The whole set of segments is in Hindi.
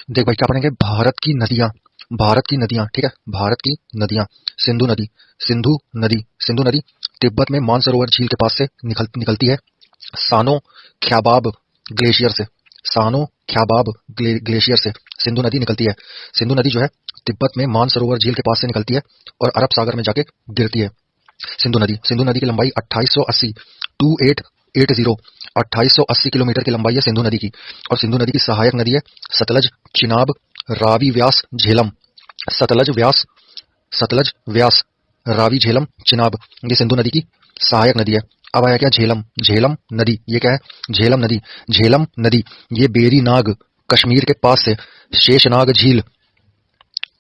देख भाई क्या पढ़ेंगे, भारत की नदियां, ठीक है, भारत की नदियां। सिंधु नदी, सिंधु नदी तिब्बत में मानसरोवर झील के पास से निकलती है। सानो ख्याबाब ग्लेशियर से, सानो ख्याबाब ग्लेशियर से सिंधु नदी निकलती है। सिंधु नदी जो है तिब्बत में मानसरोवर झील के पास से निकलती है और अरब सागर में जाके गिरती है। सिंधु नदी की लंबाई 2880 किलोमीटर की लंबाई है सिंधु नदी की। और सिंधु नदी की सहायक नदी है सतलज, चिनाब, रावी, व्यास, झेलम। सतलज, व्यास, रावी, झेलम, चिनाब, ये सिंधु नदी की सहायक नदी है। अब आया क्या, झेलम नदी। ये क्या है, झेलम नदी ये बेरी नाग कश्मीर के पास से शेषनाग झील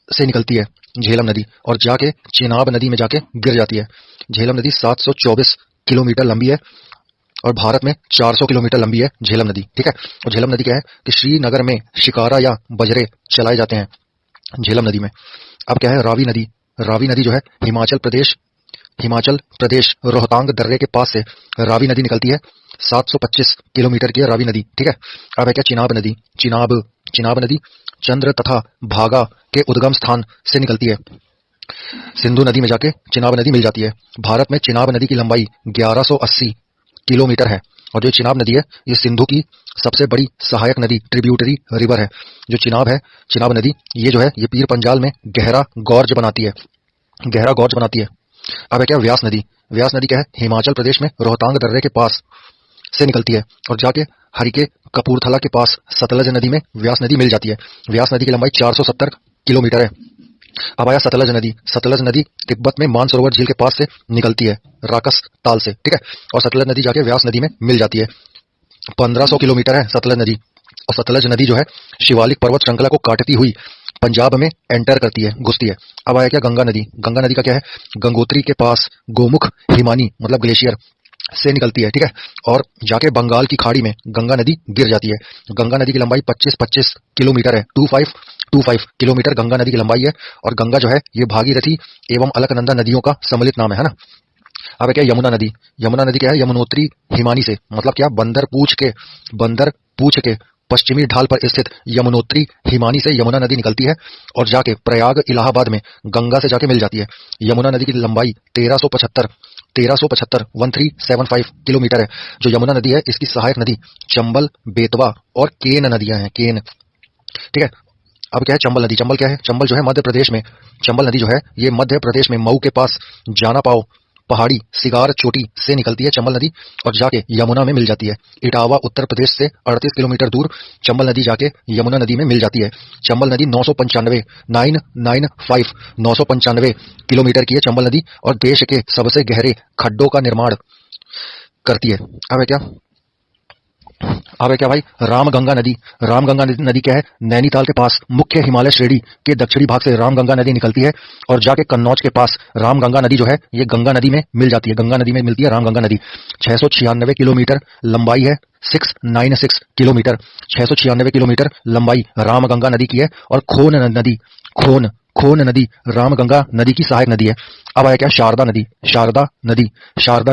से निकलती है झेलम नदी, और जाके चिनाब नदी में जाके गिर जाती है। झेलम नदी 724 किलोमीटर लंबी है और भारत में 400 किलोमीटर लंबी है झेलम नदी, ठीक है। और झेलम नदी क्या है कि श्रीनगर में शिकारा या बजरे चलाए जाते हैं झेलम नदी में। अब क्या है, रावी नदी जो है हिमाचल प्रदेश रोहतांग दर्रे के पास से रावी नदी निकलती है। 725 किलोमीटर की है रावी नदी, ठीक है। अब है क्या, चिनाब नदी चंद्र तथा भागा के उद्गम स्थान से निकलती है। सिंधु नदी में जाके चिनाब नदी मिल जाती है। भारत में चिनाब नदी की लंबाई 1180 किलोमीटर है। और जो चिनाब नदी है ये सिंधु की सबसे बड़ी सहायक नदी, ट्रिब्यूटरी रिवर है। जो चिनाब नदी ये जो है ये पीर पंजाल में गहरा गॉर्ज बनाती है। अब है क्या, व्यास नदी क्या है, हिमाचल प्रदेश में रोहतांग दर्रे के पास से निकलती है और जाके हरिके कपूरथला के पास सतलज नदी में व्यास नदी मिल जाती है। व्यास नदी की लंबाई 470 किलोमीटर है। अब आया सतलज नदी तिब्बत में मानसरोवर झील के पास से निकलती है राकस ताल से, ठीक है। और सतलज नदी जाके व्यास नदी में मिल जाती है। 1500 किलोमीटर है सतलज नदी। और सतलज नदी जो है शिवालिक पर्वत श्रृंखला को काटती हुई पंजाब में एंटर करती है, घुसती है। अब आया क्या, गंगा नदी का क्या है, गंगोत्री के पास गोमुख हिमानी मतलब ग्लेशियर से निकलती है, ठीक है। और जाके बंगाल की खाड़ी में गंगा नदी गिर जाती है। गंगा नदी की लंबाई 25 किलोमीटर है, 25 किलोमीटर गंगा नदी की लंबाई है। और गंगा जो है ये भागीरथी एवं अलकनंदा नदियों का सम्मिलित नाम है ना। अब क्या, यमुना नदी क्या है, यमुनोत्री हिमानी से मतलब क्या, बंदर पूछ के पश्चिमी ढाल पर स्थित यमुनोत्री हिमानी से यमुना नदी निकलती है और जाके प्रयाग इलाहाबाद में गंगा से जाके मिल जाती है। यमुना नदी की लंबाई 1375 किलोमीटर है। जो यमुना नदी है इसकी सहायक नदी चंबल, बेतवा और केन नदियां हैं, ठीक है। अब क्या है, चंबल क्या है, चंबल जो है मध्य प्रदेश में, चंबल नदी जो है ये मध्य प्रदेश में मऊ के पास जाना पाओ पहाड़ी सिगार चोटी से निकलती है चंबल नदी और जाके यमुना में मिल जाती है। इटावा उत्तर प्रदेश से 38 किलोमीटर दूर चंबल नदी जाके यमुना नदी में मिल जाती है। चंबल नदी 995 किलोमीटर की है चंबल नदी और देश के सबसे गहरे खड्डों का निर्माण करती है। अब है क्या भाई, रामगंगा नदी क्या है, नैनीताल के पास मुख्य हिमालय श्रेणी के दक्षिणी भाग से रामगंगा नदी निकलती है और जाके कन्नौज के पास रामगंगा नदी जो है ये गंगा नदी में मिल जाती है। गंगा नदी में मिलती है रामगंगा नदी। 696 किलोमीटर लंबाई है, 696 किलोमीटर 696 किलोमीटर लंबाई रामगंगा नदी की है। और खोन नदी रामगंगा नदी की सहायक नदी है। अब आया क्या, शारदा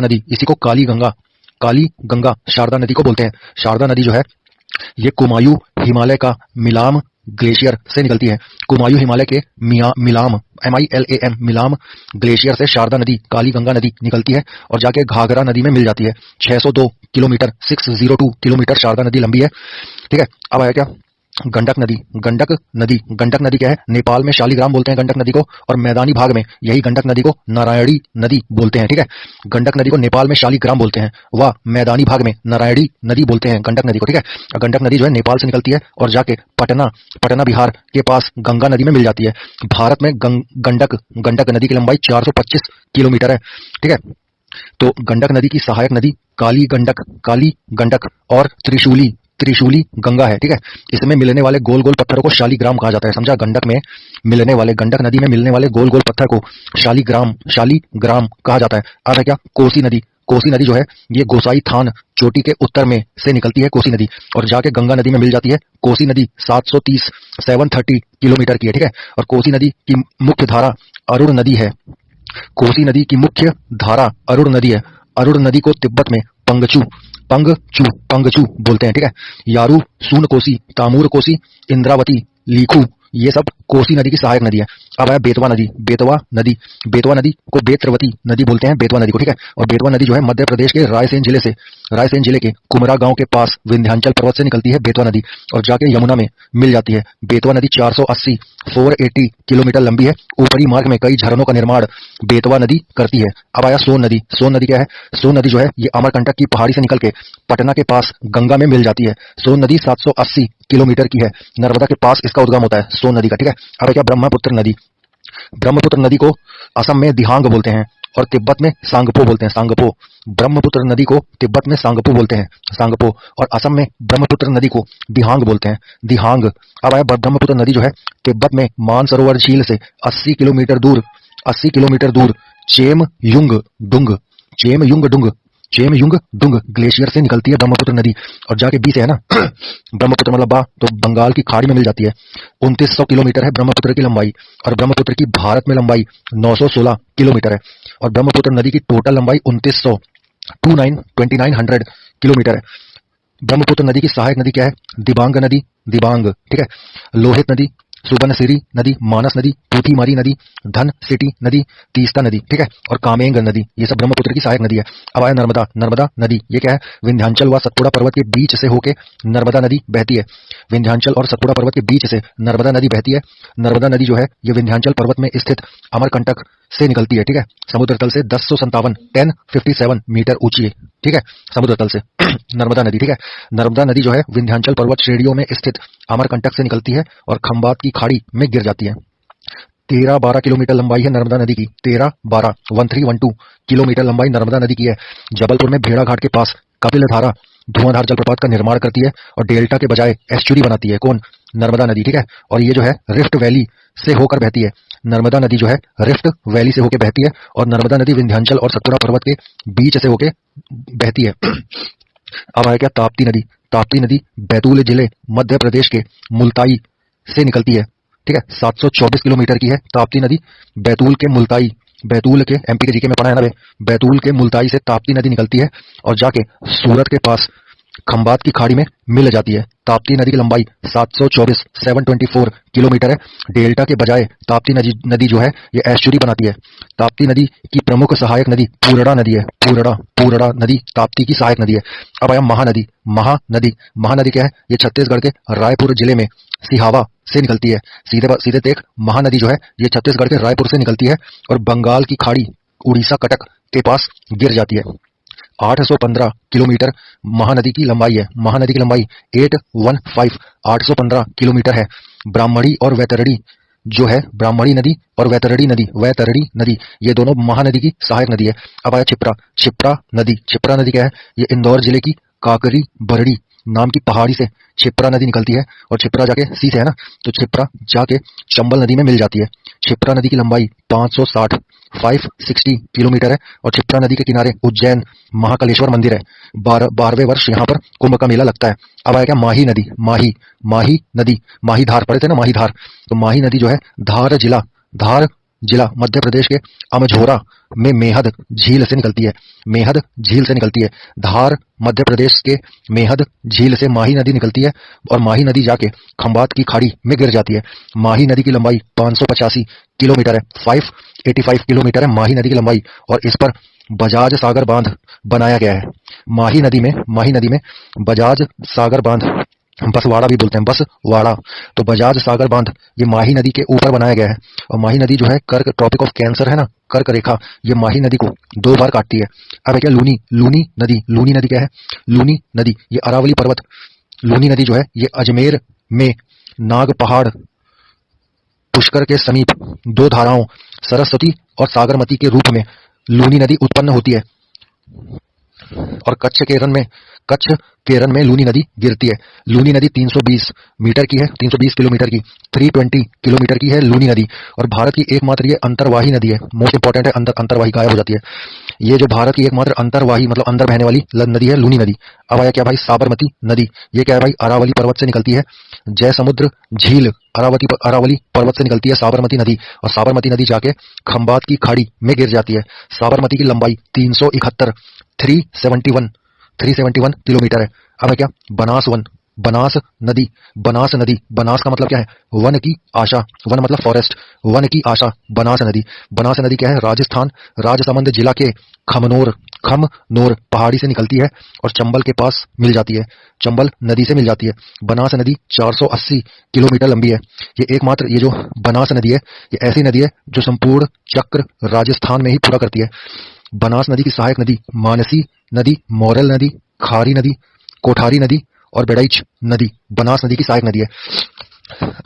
नदी इसी को काली गंगा शारदा नदी को बोलते हैं। शारदा नदी जो है ये कुमायूं हिमालय का मिलाम ग्लेशियर से निकलती है। कुमायूं हिमालय के मिलाम MILAM मिलाम ग्लेशियर से शारदा नदी काली गंगा नदी निकलती है और जाके घाघरा नदी में मिल जाती है। 602 किलोमीटर 602 किलोमीटर शारदा नदी लंबी है, ठीक है। अब आया क्या, गंडक नदी क्या है, नेपाल में शालिग्राम बोलते हैं गंडक नदी को और मैदानी भाग में यही गंडक नदी को नारायणी नदी बोलते हैं, ठीक है। गंडक नदी को नेपाल में शालिग्राम बोलते हैं, व मैदानी भाग में नारायणी नदी बोलते हैं गंडक नदी को, ठीक है। गंडक नदी जो है नेपाल से निकलती है और जाके पटना बिहार के पास गंगा नदी में मिल जाती है। भारत में गंडक नदी की लंबाई 425 किलोमीटर है, ठीक है। तो गंडक नदी की सहायक नदी काली गंडक और त्रिशूली गंगा है, ठीक है। इसमें मिलने वाले गोल गोल पत्थरों को शालिग्राम कहा जाता है, समझा। गंडक नदी में मिलने वाले गोल गोल पत्थर को शालिग्राम कहा जाता है। अब है क्या, कोसी नदी जो है ये गोसाई थान चोटी के उत्तर में से निकलती है कोसी नदी और जाके गंगा नदी में मिल जाती है। कोसी नदी 730 किलोमीटर की है, ठीक है। और कोसी नदी की मुख्य धारा अरुण नदी है। कोसी नदी की मुख्य धारा अरुण नदी है। अरुण नदी को तिब्बत में पंगचू पंगचू बोलते हैं, ठीक है। यारू, सून कोसी, तामूर कोसी, इंद्रावती, लीखू, ये सब कोसी नदी की सहायक नदी है। अब आया बेतवा नदी। बेतवा नदी, बेतवा नदी को बेत्रवती नदी बोलते हैं, बेतवा नदी को, ठीक है। और बेतवा नदी जो है मध्य प्रदेश के रायसेन जिले के कुमरा गांव के पास विंध्याचल पर्वत से निकलती है बेतवा नदी, और जाके यमुना में मिल जाती है। बेतवा नदी 480 किलोमीटर लंबी है। ऊपरी मार्ग में कई झरनों का निर्माण बेतवा नदी करती है। अब आया सोन नदी। सोन नदी क्या है? सोन नदी जो है ये अमरकंटक की पहाड़ी से निकल के पटना के पास गंगा में मिल जाती है। सोन नदी 780 किलोमीटर की है। नर्मदा के पास इसका उद्गम होता है सोन नदी का, ठीक है। अब क्या ब्रह्मपुत्र नदी। ब्रह्मपुत्र नदी को असम में दिहांग बोलते हैं और तिब्बत में सांगपो बोलते हैं, सांगपो। ब्रह्मपुत्र नदी को तिब्बत में सांगपो बोलते हैं, सांगपो, और असम में ब्रह्मपुत्र नदी को दिहांग बोलते हैं, दिहांग। अब आया ब्रह्मपुत्र नदी जो है तिब्बत में मानसरोवर झील से 80 किलोमीटर दूर चेमयुंग डुंग ग्लेशियर से निकलती है ब्रह्मपुत्र नदी, और जाके बी से है ना ब्रह्मपुत्र मतलब बा तो बंगाल की खाड़ी में मिल जाती है। 2900 किलोमीटर है ब्रह्मपुत्र की लंबाई, और ब्रह्मपुत्र की भारत में लंबाई 916 किलोमीटर है, और ब्रह्मपुत्र नदी की टोटल लंबाई 2900 किलोमीटर है। ब्रह्मपुत्र नदी की सहायक नदी क्या है? दिबांग नदी, दिबांग, ठीक है। लोहित नदी, सुबर्णसिरी नदी, मानस नदी, पूथीमारी नदी, धन सिटी नदी, तीस्ता नदी, ठीक है, और कामेंग नदी, ये सब ब्रह्मपुत्र की सहायक नदी है। अब आया नर्मदा। नर्मदा नदी ये क्या है? विंध्याचल व सतपुड़ा पर्वत के बीच से होके नर्मदा नदी बहती है। विंध्याचल और सतपुड़ा पर्वत के बीच से नर्मदा नदी बहती है। नर्मदा नदी जो है ये विंध्याचल पर्वत में स्थित अमरकंटक से निकलती है, ठीक है। समुद्र तल से 1057 मीटर ऊंची है, ठीक है, समुद्र तल से नर्मदा नदी, ठीक है। नर्मदा नदी जो है विंध्याचल पर्वत श्रेणियों में स्थित अमरकंटक से निकलती है और खंबात की खाड़ी में गिर जाती है। 13-12 किलोमीटर लंबाई है नर्मदा नदी की। 13-12 किलोमीटर लंबाई नर्मदा नदी की है। जबलपुर में भेड़ा घाट के पास कपिलधारा धुआंधार जलप्रपात का निर्माण करती है और डेल्टा के बजाय एस्चुरी बनाती है। कौन? नर्मदा नदी, ठीक है। और ये जो है रिफ्ट वैली से होकर बहती है। नर्मदा नदी जो है रिफ्ट वैली से होकर बहती है, और नर्मदा नदी विंध्याचल और सतपुड़ा पर्वत के बीच से होकर बहती है। अब आया क्या? ताप्ती नदी। ताप्ती नदी बैतूल जिले मध्य प्रदेश के मुल्ताई से निकलती है, ठीक है। 724 किलोमीटर की है ताप्ती नदी। बैतूल के एमपी के जीके में पढ़ा है ना बे, बैतूल के मुल्ताई से ताप्ती नदी निकलती है और जाके सूरत के पास खंबात की खाड़ी में मिल जाती है। ताप्ती नदी की लंबाई 724 किलोमीटर है। डेल्टा के बजाय ताप्ती नदी जो है ये एस्चुरी बनाती है। ताप्ती नदी की प्रमुख सहायक नदी पूर्णा नदी है। पूर्णा नदी ताप्ती की सहायक नदी है। अब आया महानदी। महानदी क्या है? ये छत्तीसगढ़ के रायपुर जिले में सिहावा से निकलती है। सीधे देख, महानदी जो है ये छत्तीसगढ़ के रायपुर से निकलती है और बंगाल की खाड़ी उड़ीसा कटक के पास गिर जाती है। 815 किलोमीटर महानदी की लंबाई है। महानदी की लंबाई 815 किलोमीटर है। ब्राह्मणी और वैतरणी जो है, ब्राह्मणी नदी और वैतरणी नदी ये दोनों महानदी की सहायक नदी है। अब आया क्षिप्रा नदी क्या है? ये इंदौर जिले की काकरी बरड़ी नाम की पहाड़ी से क्षिप्रा नदी निकलती है, और क्षिप्रा जाके सी से है ना, तो क्षिप्रा जाके चंबल नदी में मिल जाती है। क्षिप्रा नदी की लंबाई 560 किलोमीटर है, और क्षिप्रा नदी के किनारे उज्जैन महाकालेश्वर मंदिर है। 12वें वर्ष यहाँ पर कुंभ का मेला लगता है। अब आया क्या? माही नदी। माही धार पढ़े थे ना, माही धार। तो माही नदी जो है धार जिला मध्य प्रदेश के अमझोरा में मेहद झील से निकलती है। धार मध्य प्रदेश के मेहद झील से माही नदी निकलती है, और माही नदी जाके खंबात की खाड़ी में गिर जाती है। माही नदी की लंबाई 585 किलोमीटर है। 585 किलोमीटर है माही नदी की लंबाई, और इस पर बजाज सागर बांध बनाया गया है। माही नदी में बजाज सागर बांध, बसवाड़ा भी बोलते हैं, बसवाड़ा। तो बजाज सागर बांध ये माही नदी के ऊपर बनाया गया है। और माही नदी जो है कर्क, ट्रॉपिक ऑफ कैंसर है ना, कर्क रेखा, ये माही नदी को 2 बार काटती है। अब है क्या? लूनी नदी क्या है? लूनी नदी ये अरावली पर्वत, लूनी नदी जो है ये अजमेर में नाग पहाड़ पुष्कर के समीप 2 धाराओं सरस्वती और सागरमती के रूप में लूनी नदी उत्पन्न होती है, और कच्छ केरन में लूनी नदी गिरती है। लूनी नदी 320 मीटर की है, 320 किलोमीटर की, 320 किलोमीटर की है लूनी नदी, और भारत की एकमात्र ये अंतर्वाही नदी है। मोस्ट इंपॉर्टेंट है, अंतर्वाही गायब हो जाती है। ये जो भारत की एकमात्र अंतर्वाही मतलब अंदर बहने वाली नदी है लूनी नदी। अब आया क्या भाई? साबरमती नदी। ये क्या है भाई? अरावली पर्वत से निकलती है। जय समुद्र झील अरावली पर्वत से निकलती है साबरमती नदी, और साबरमती नदी जाके खंबात की खाड़ी में गिर जाती है। साबरमती की लंबाई 371 371 किलोमीटर है। अब है क्या बनास वन, बनास नदी, बनास नदी, बनास का मतलब क्या है वन की आशा, वन मतलब फॉरेस्ट, वन की आशा, बनास नदी। बनास नदी क्या है राजस्थान राजसमंद जिला के खमनोर, खमनोर पहाड़ी से निकलती है और चंबल के पास मिल जाती है, चंबल नदी से मिल जाती है। बनास नदी 480 किलोमीटर लंबी है। ये एकमात्र ये जो बनास नदी है ये ऐसी नदी है जो संपूर्ण चक्र राजस्थान में ही पूरा करती है। बनास नदी की सहायक नदी मानसी नदी, मोरल नदी, खारी नदी, कोठारी नदी और बेड़ाइच नदी बनास नदी की सहायक नदी है।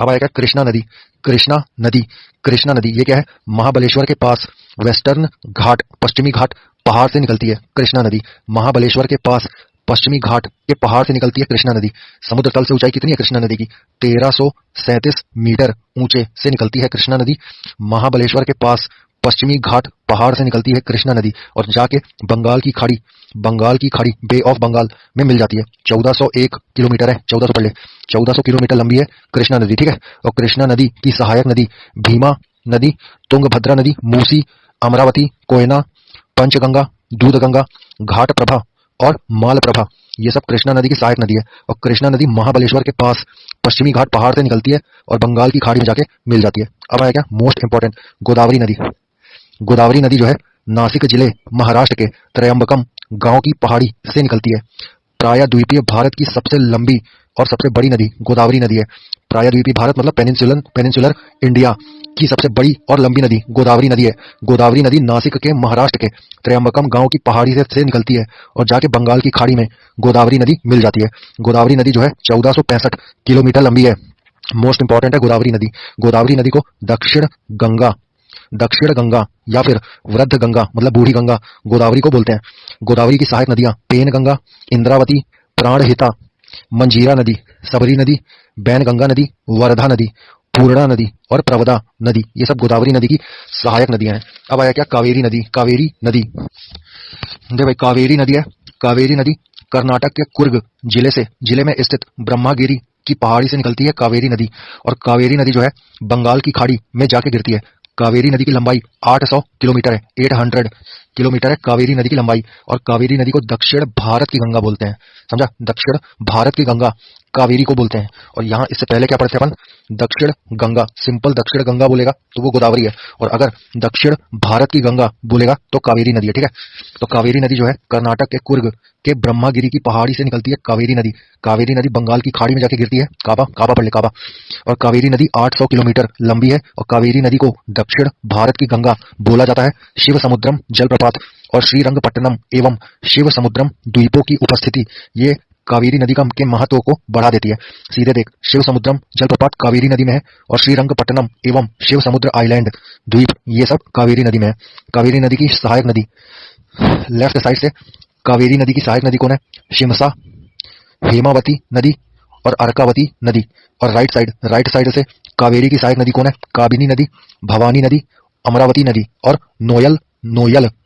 अब आएगा कृष्णा नदी, कृष्णा नदी, कृष्णा नदी ये क्या है महाबलेश्वर के पास वेस्टर्न घाट, पश्चिमी घाट पहाड़ से निकलती है कृष्णा नदी। महाबलेश्वर के पास पश्चिमी घाट के पहाड़ से निकलती है कृष्णा नदी। समुद्र तल से ऊंचाई कितनी है कृष्णा नदी की 1337 मीटर ऊंचे से निकलती है कृष्णा नदी। महाबलेश्वर के पास पश्चिमी घाट पहाड़ से निकलती है कृष्णा नदी और जाके बंगाल की खाड़ी, बंगाल की खाड़ी बे ऑफ बंगाल में मिल जाती है। 1401 किलोमीटर है, 1400 पढ़ ले, 1400 किलोमीटर लंबी है कृष्णा नदी, ठीक है। और कृष्णा नदी की सहायक नदी भीमा नदी, तुंगभद्रा नदी, मूसी, अमरावती, कोयना, पंचगंगा, दूधगंगा, घाट प्रभा और मालप्रभा ये सब कृष्णा नदी की सहायक नदी है। और कृष्णा नदी महाबलेश्वर के पास पश्चिमी घाट पहाड़ से निकलती है और बंगाल की खाड़ी में जाके मिल जाती है। अब आएगा मोस्ट इंपॉर्टेंट गोदावरी नदी। गोदावरी नदी जो है नासिक जिले महाराष्ट्र के त्रयंबकम गांव की पहाड़ी से निकलती है। प्रायद्वीपीय भारत की सबसे लंबी और सबसे बड़ी नदी गोदावरी नदी है। प्रायद्वीपीय भारत मतलब पेनिनसुलर इंडिया की सबसे बड़ी और लंबी नदी गोदावरी नदी है। गोदावरी नदी नासिक के महाराष्ट्र के त्रयंबकम गांव की पहाड़ी से निकलती है और जाके बंगाल की खाड़ी में गोदावरी नदी मिल जाती है। गोदावरी नदी जो है 1465 किलोमीटर लंबी है। मोस्ट इंपॉर्टेंट है गोदावरी नदी। गोदावरी नदी को दक्षिण गंगा या फिर वृद्ध गंगा मतलब बूढ़ी गंगा गोदावरी को बोलते हैं। गोदावरी की सहायक नदियां पेन गंगा, इंद्रावती, प्राणहिता, मंजीरा नदी, सबरी नदी, बैनगंगा नदी, वर्धा नदी, पूर्णा नदी और प्रवदा नदी ये सब गोदावरी नदी की सहायक नदियां हैं। अब आया क्या कावेरी नदी। कावेरी नदी देख भाई कावेरी नदी है। कावेरी नदी कर्नाटक के कुर्ग जिले में स्थित ब्रह्मागिरी की पहाड़ी से निकलती है कावेरी नदी। और कावेरी नदी जो है बंगाल की खाड़ी में जाके गिरती है। कावेरी नदी की लंबाई 800 किलोमीटर है, 800 किलोमीटर है कावेरी नदी की लंबाई। और कावेरी नदी को दक्षिण भारत की गंगा बोलते हैं, समझा, दक्षिण भारत की गंगा कावेरी को बोलते हैं। और यहाँ इससे पहले क्या पढ़ते हैं अपन दक्षिण गंगा, सिंपल दक्षिण गंगा बोलेगा तो वो गोदावरी है, और अगर दक्षिण भारत की गंगा बोलेगा तो कावेरी नदी है, ठीक है। तो कावेरी नदी जो है कर्नाटक के कुर्ग के ब्रह्मागिरी की पहाड़ी से निकलती है कावेरी नदी। कावेरी नदी बंगाल की खाड़ी में जाके गिरती है, काबा पढ़ ले काबा। और कावेरी नदी 800 किलोमीटर लंबी है और कावेरी नदी को दक्षिण भारत की गंगा बोला जाता है। शिव समुद्रम जलप्रपात और श्रीरंगपट्टनम एवं शिव समुद्रम द्वीपों की उपस्थिति ये कावेरी नदी के महत्व को बढ़ा देती है। सीधे देख, शिव समुद्रम जलप्रपात कावेरी नदी में है और श्रीरंगपट्टनम एवं शिव समुद्र आइलैंड द्वीप ये सब कावेरी नदी में है। कावेरी नदी की सहायक नदी लेफ्ट साइड से कावेरी नदी की सहायक नदी कौन है शिमसा, हेमावती नदी और अर्कावती नदी। और राइट साइड से कावेरी की सहायक नदी कौन है काबिनी नदी, भवानी नदी, अमरावती नदी और नोयल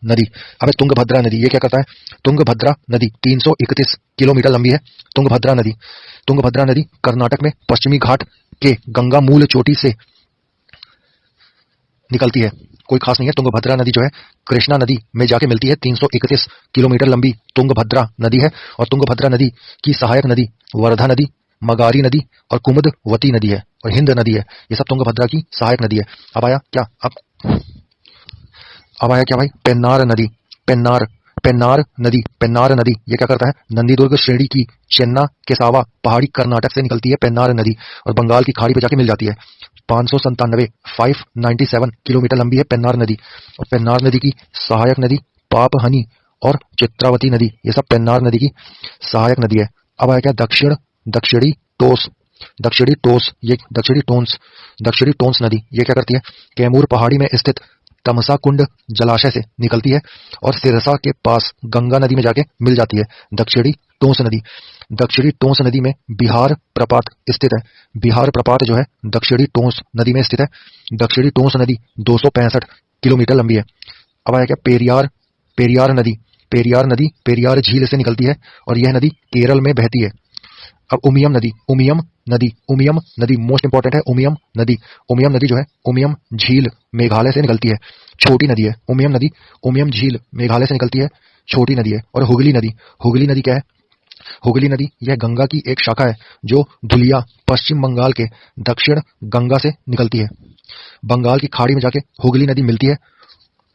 नदी। अब तुंगभद्रा नदी ये क्या करता है तुंगभद्रा नदी 331 किलोमीटर लंबी है। तुंगभद्रा नदी कर्नाटक में पश्चिमी घाट के गंगा मूल चोटी से निकलती है, कोई खास नहीं है। तुंगभद्रा नदी जो है कृष्णा नदी में जाके मिलती है। 331 किलोमीटर लंबी तुंगभद्रा नदी है। और तुंगभद्रा नदी की सहायक नदी वर्धा नदी, मगारी नदी और कुमुदवती नदी है और हिंद नदी है। ये सब तुंगभद्रा की सहायक नदी है। अब आया क्या भाई पेन्नार नदी। पेन्नार नदी ये क्या करता है नंदीदुर्ग श्रेणी की चेन्ना केसावा पहाड़ी कर्नाटक से निकलती है पेन्नार नदी और बंगाल की खाड़ी पे जाके मिल जाती है। 597 किलोमीटर लंबी है पेन्नार नदी। और पेन्नार नदी की सहायक नदी पापहनी और चित्रावती नदी ये सब पेन्नार नदी की सहायक नदी है। अब आया क्या दक्षिणी टोंस नदी ये क्या करती है कैमूर पहाड़ी में स्थित तमसा कुंड जलाशय से निकलती है और सिरसा के पास गंगा नदी में जाके मिल जाती है दक्षिणी टोंस नदी में बिहार प्रपात स्थित है। बिहार प्रपात जो है दक्षिणी टोंस नदी में स्थित है। दक्षिणी टोंस नदी 265 किलोमीटर लंबी है। अब आया क्या पेरियार नदी पेरियार झील से निकलती है और यह नदी केरल में बहती है। अब उमियम नदी मोस्ट इंपॉर्टेंट है। उमियम नदी जो है उमियम झील मेघालय से निकलती है, छोटी नदी है। उमियम झील मेघालय से निकलती है, छोटी नदी है। और हुगली नदी, हुगली नदी क्या है? हुगली नदी यह गंगा की एक शाखा है जो धुलिया पश्चिम बंगाल के दक्षिण गंगा से निकलती है। बंगाल की खाड़ी में जाके हुगली नदी मिलती है।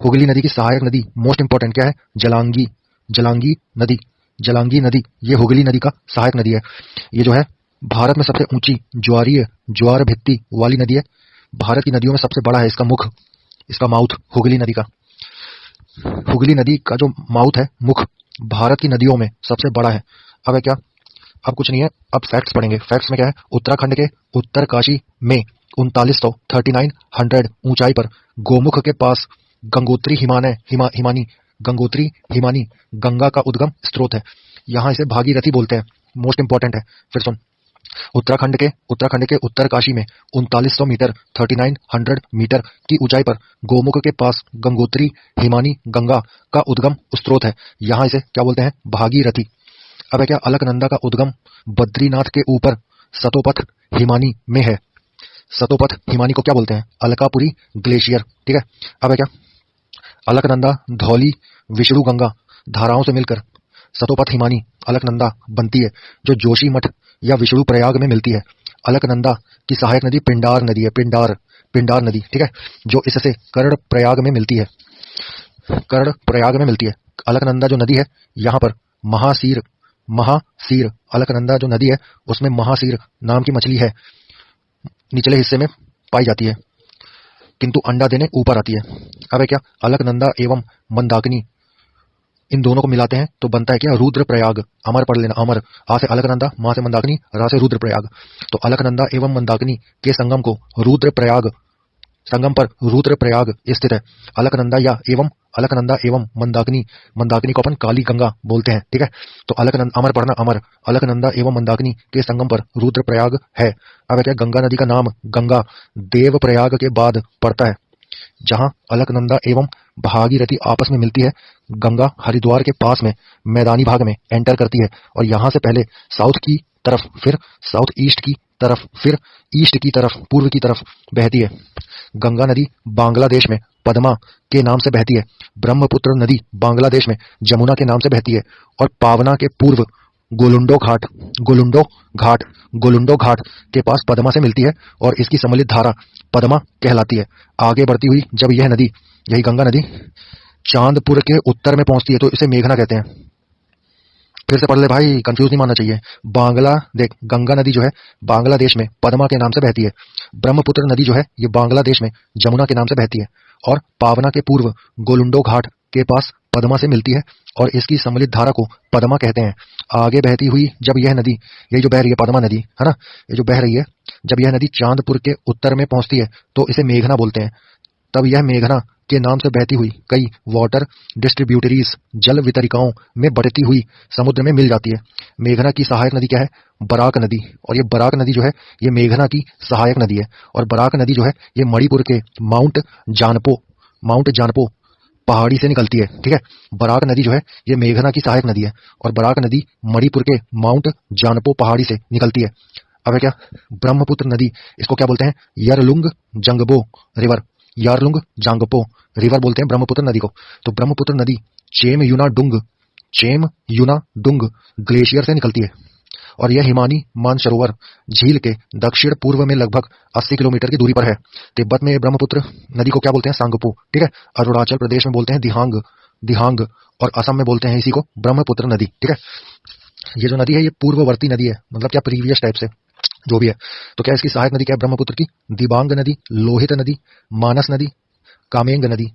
हुगली नदी की सहायक नदी मोस्ट इंपॉर्टेंट क्या है? जलांगी, जलांगी नदी, जलांगी नदी ये हुगली नदी का सहायक नदी है। ये जो है भारत में सबसे ऊंची ज्वारीय ज्वार भित्ति वाली नदी है। भारत की नदियों में सबसे बड़ा है इसका मुख, इसका माउथ हुगली नदी का। हुगली नदी का जो माउथ है, मुख, भारत की नदियों में सबसे बड़ा है। अब है क्या? अब कुछ नहीं है, अब फैक्ट्स पढ़ेंगे। फैक्ट्स में क्या है? उत्तराखंड के उत्तरकाशी में 3900 ऊंचाई पर गोमुख के पास गंगोत्री हिमानी गंगोत्री हिमानी गंगा का उद्गम स्रोत है। यहाँ इसे भागीरथी बोलते हैं। मोस्ट इंपॉर्टेंट है, फिर सुन। उत्तराखंड के उत्तरकाशी में 3900 मीटर 3900 मीटर की ऊंचाई पर गोमुख के पास गंगोत्री हिमानी गंगा का उद्गम स्रोत है। यहाँ इसे क्या बोलते हैं? भागीरथी। अब है क्या? अलकनंदा का उद्गम बद्रीनाथ के ऊपर सतोपथ हिमानी में है। सतोपथ हिमानी को क्या बोलते हैं? अलकापुरी ग्लेशियर। ठीक है। अब है क्या? अलकनंदा, धौली, विष्णु गंगा धाराओं से मिलकर सतोपथ हिमानी अलकनंदा बनती है, जो जोशी मठ या विष्णु प्रयाग में मिलती है। अलकनंदा की सहायक नदी पिंडार नदी है, पिंडार नदी। ठीक है, जो इससे कर्ण प्रयाग में मिलती है, कर्ण प्रयाग में मिलती है। अलकनंदा जो नदी है, यहाँ पर महासीर अलकनंदा जो नदी है उसमें महासीर नाम की मछली है, निचले हिस्से में पाई जाती है, किंतु अंडा देने ऊपर आती है। अब है क्या? अलकनंदा एवं मंदाकिनी, इन दोनों को मिलाते हैं तो बनता है क्या? रुद्रप्रयाग। अमर पढ़ लेना, अमर। आ से अलकनंदा, मा से मंदाकिनी, रा से रुद्रप्रयाग। तो अलकनंदा एवं मंदाकिनी के संगम को रुद्रप्रयाग, संगम पर रुद्रप्रयाग स्थित है। अलकनंदा एवं मंदाकिनी को अपन काली गंगा बोलते हैं। ठीक है, तो अलकनंदा, अमर पढ़ना, अमर। अलकनंदा एवं मंदाकिनी के संगम पर रुद्रप्रयाग है। अब क्या? गंगा नदी का नाम गंगा देवप्रयाग के बाद पड़ता है। जहां अलकनंदा एवं भागीरथी आपस में मिलती है, गंगा हरिद्वार के पास में मैदानी भाग में एंटर करती है और यहां से पहले साउथ की तरफ, फिर साउथ ईस्ट की तरफ, फिर ईस्ट की तरफ, पूर्व की तरफ बहती है। गंगा नदी बांग्लादेश में पद्मा के नाम से बहती है। ब्रह्मपुत्र नदी बांग्लादेश में जमुना के नाम से बहती है और पावना के पूर्व गोलुंडो घाट के पास पद्मा से मिलती है और इसकी सम्मिलित धारा पद्मा कहलाती है। आगे बढ़ती हुई जब यह नदी, यही गंगा नदी, चांदपुर के उत्तर में पहुंचती है तो इसे मेघना कहते हैं। फिर से पढ़ ले भाई, कंफ्यूज नहीं मानना चाहिए। देख, गंगा नदी जो है बांग्लादेश में पद्मा के नाम से बहती है। ब्रह्मपुत्र नदी जो है ये बांग्लादेश में जमुना के नाम से बहती है और पावना के पूर्व गोलुंडो घाट के पास पद्मा से मिलती है और इसकी सम्मिलित धारा को पद्मा कहते हैं। आगे बहती हुई जब यह नदी, ये जो बह रही है पद्मा नदी है ना, ये जो बह रही है, जब यह नदी चांदपुर के उत्तर में पहुंचती है तो इसे मेघना बोलते हैं। तब यह मेघना के नाम से बहती हुई कई वाटर डिस्ट्रीब्यूटरीज, जल वितरिकाओं में बढ़ती हुई समुद्र में मिल जाती है। मेघना की सहायक नदी क्या है? बराक नदी। और ये बराक नदी जो है ये मेघना की सहायक नदी है। और बराक नदी जो है ये मणिपुर के माउंट जानपो पहाड़ी से निकलती है। ठीक है, बराक नदी जो है ये मेघना की सहायक नदी है और बराक नदी मणिपुर के माउंट जानपो पहाड़ी से निकलती है। अब है क्या? ब्रह्मपुत्र नदी, इसको क्या बोलते हैं? यारलुंग जांगपो रिवर बोलते हैं ब्रह्मपुत्र नदी को। तो ब्रह्मपुत्र नदी चेम यूना डुंग ग्लेशियर से निकलती है और यह हिमानी मानसरोवर झील के दक्षिण पूर्व में लगभग 80 किलोमीटर की दूरी पर है। तिब्बत में ब्रह्मपुत्र नदी को क्या बोलते हैं? सांगपो। ठीक है, अरुणाचल प्रदेश में बोलते हैं दिहांग और असम में बोलते हैं इसी को ब्रह्मपुत्र नदी। ठीक है, ये जो नदी है ये पूर्ववर्ती नदी है, मतलब क्या प्रीवियस टाइप से जो भी है। तो क्या इसकी सहायक नदी क्या है ब्रह्मपुत्र की? दिबांग नदी, लोहित नदी, मानस नदी, कामेंग नदी,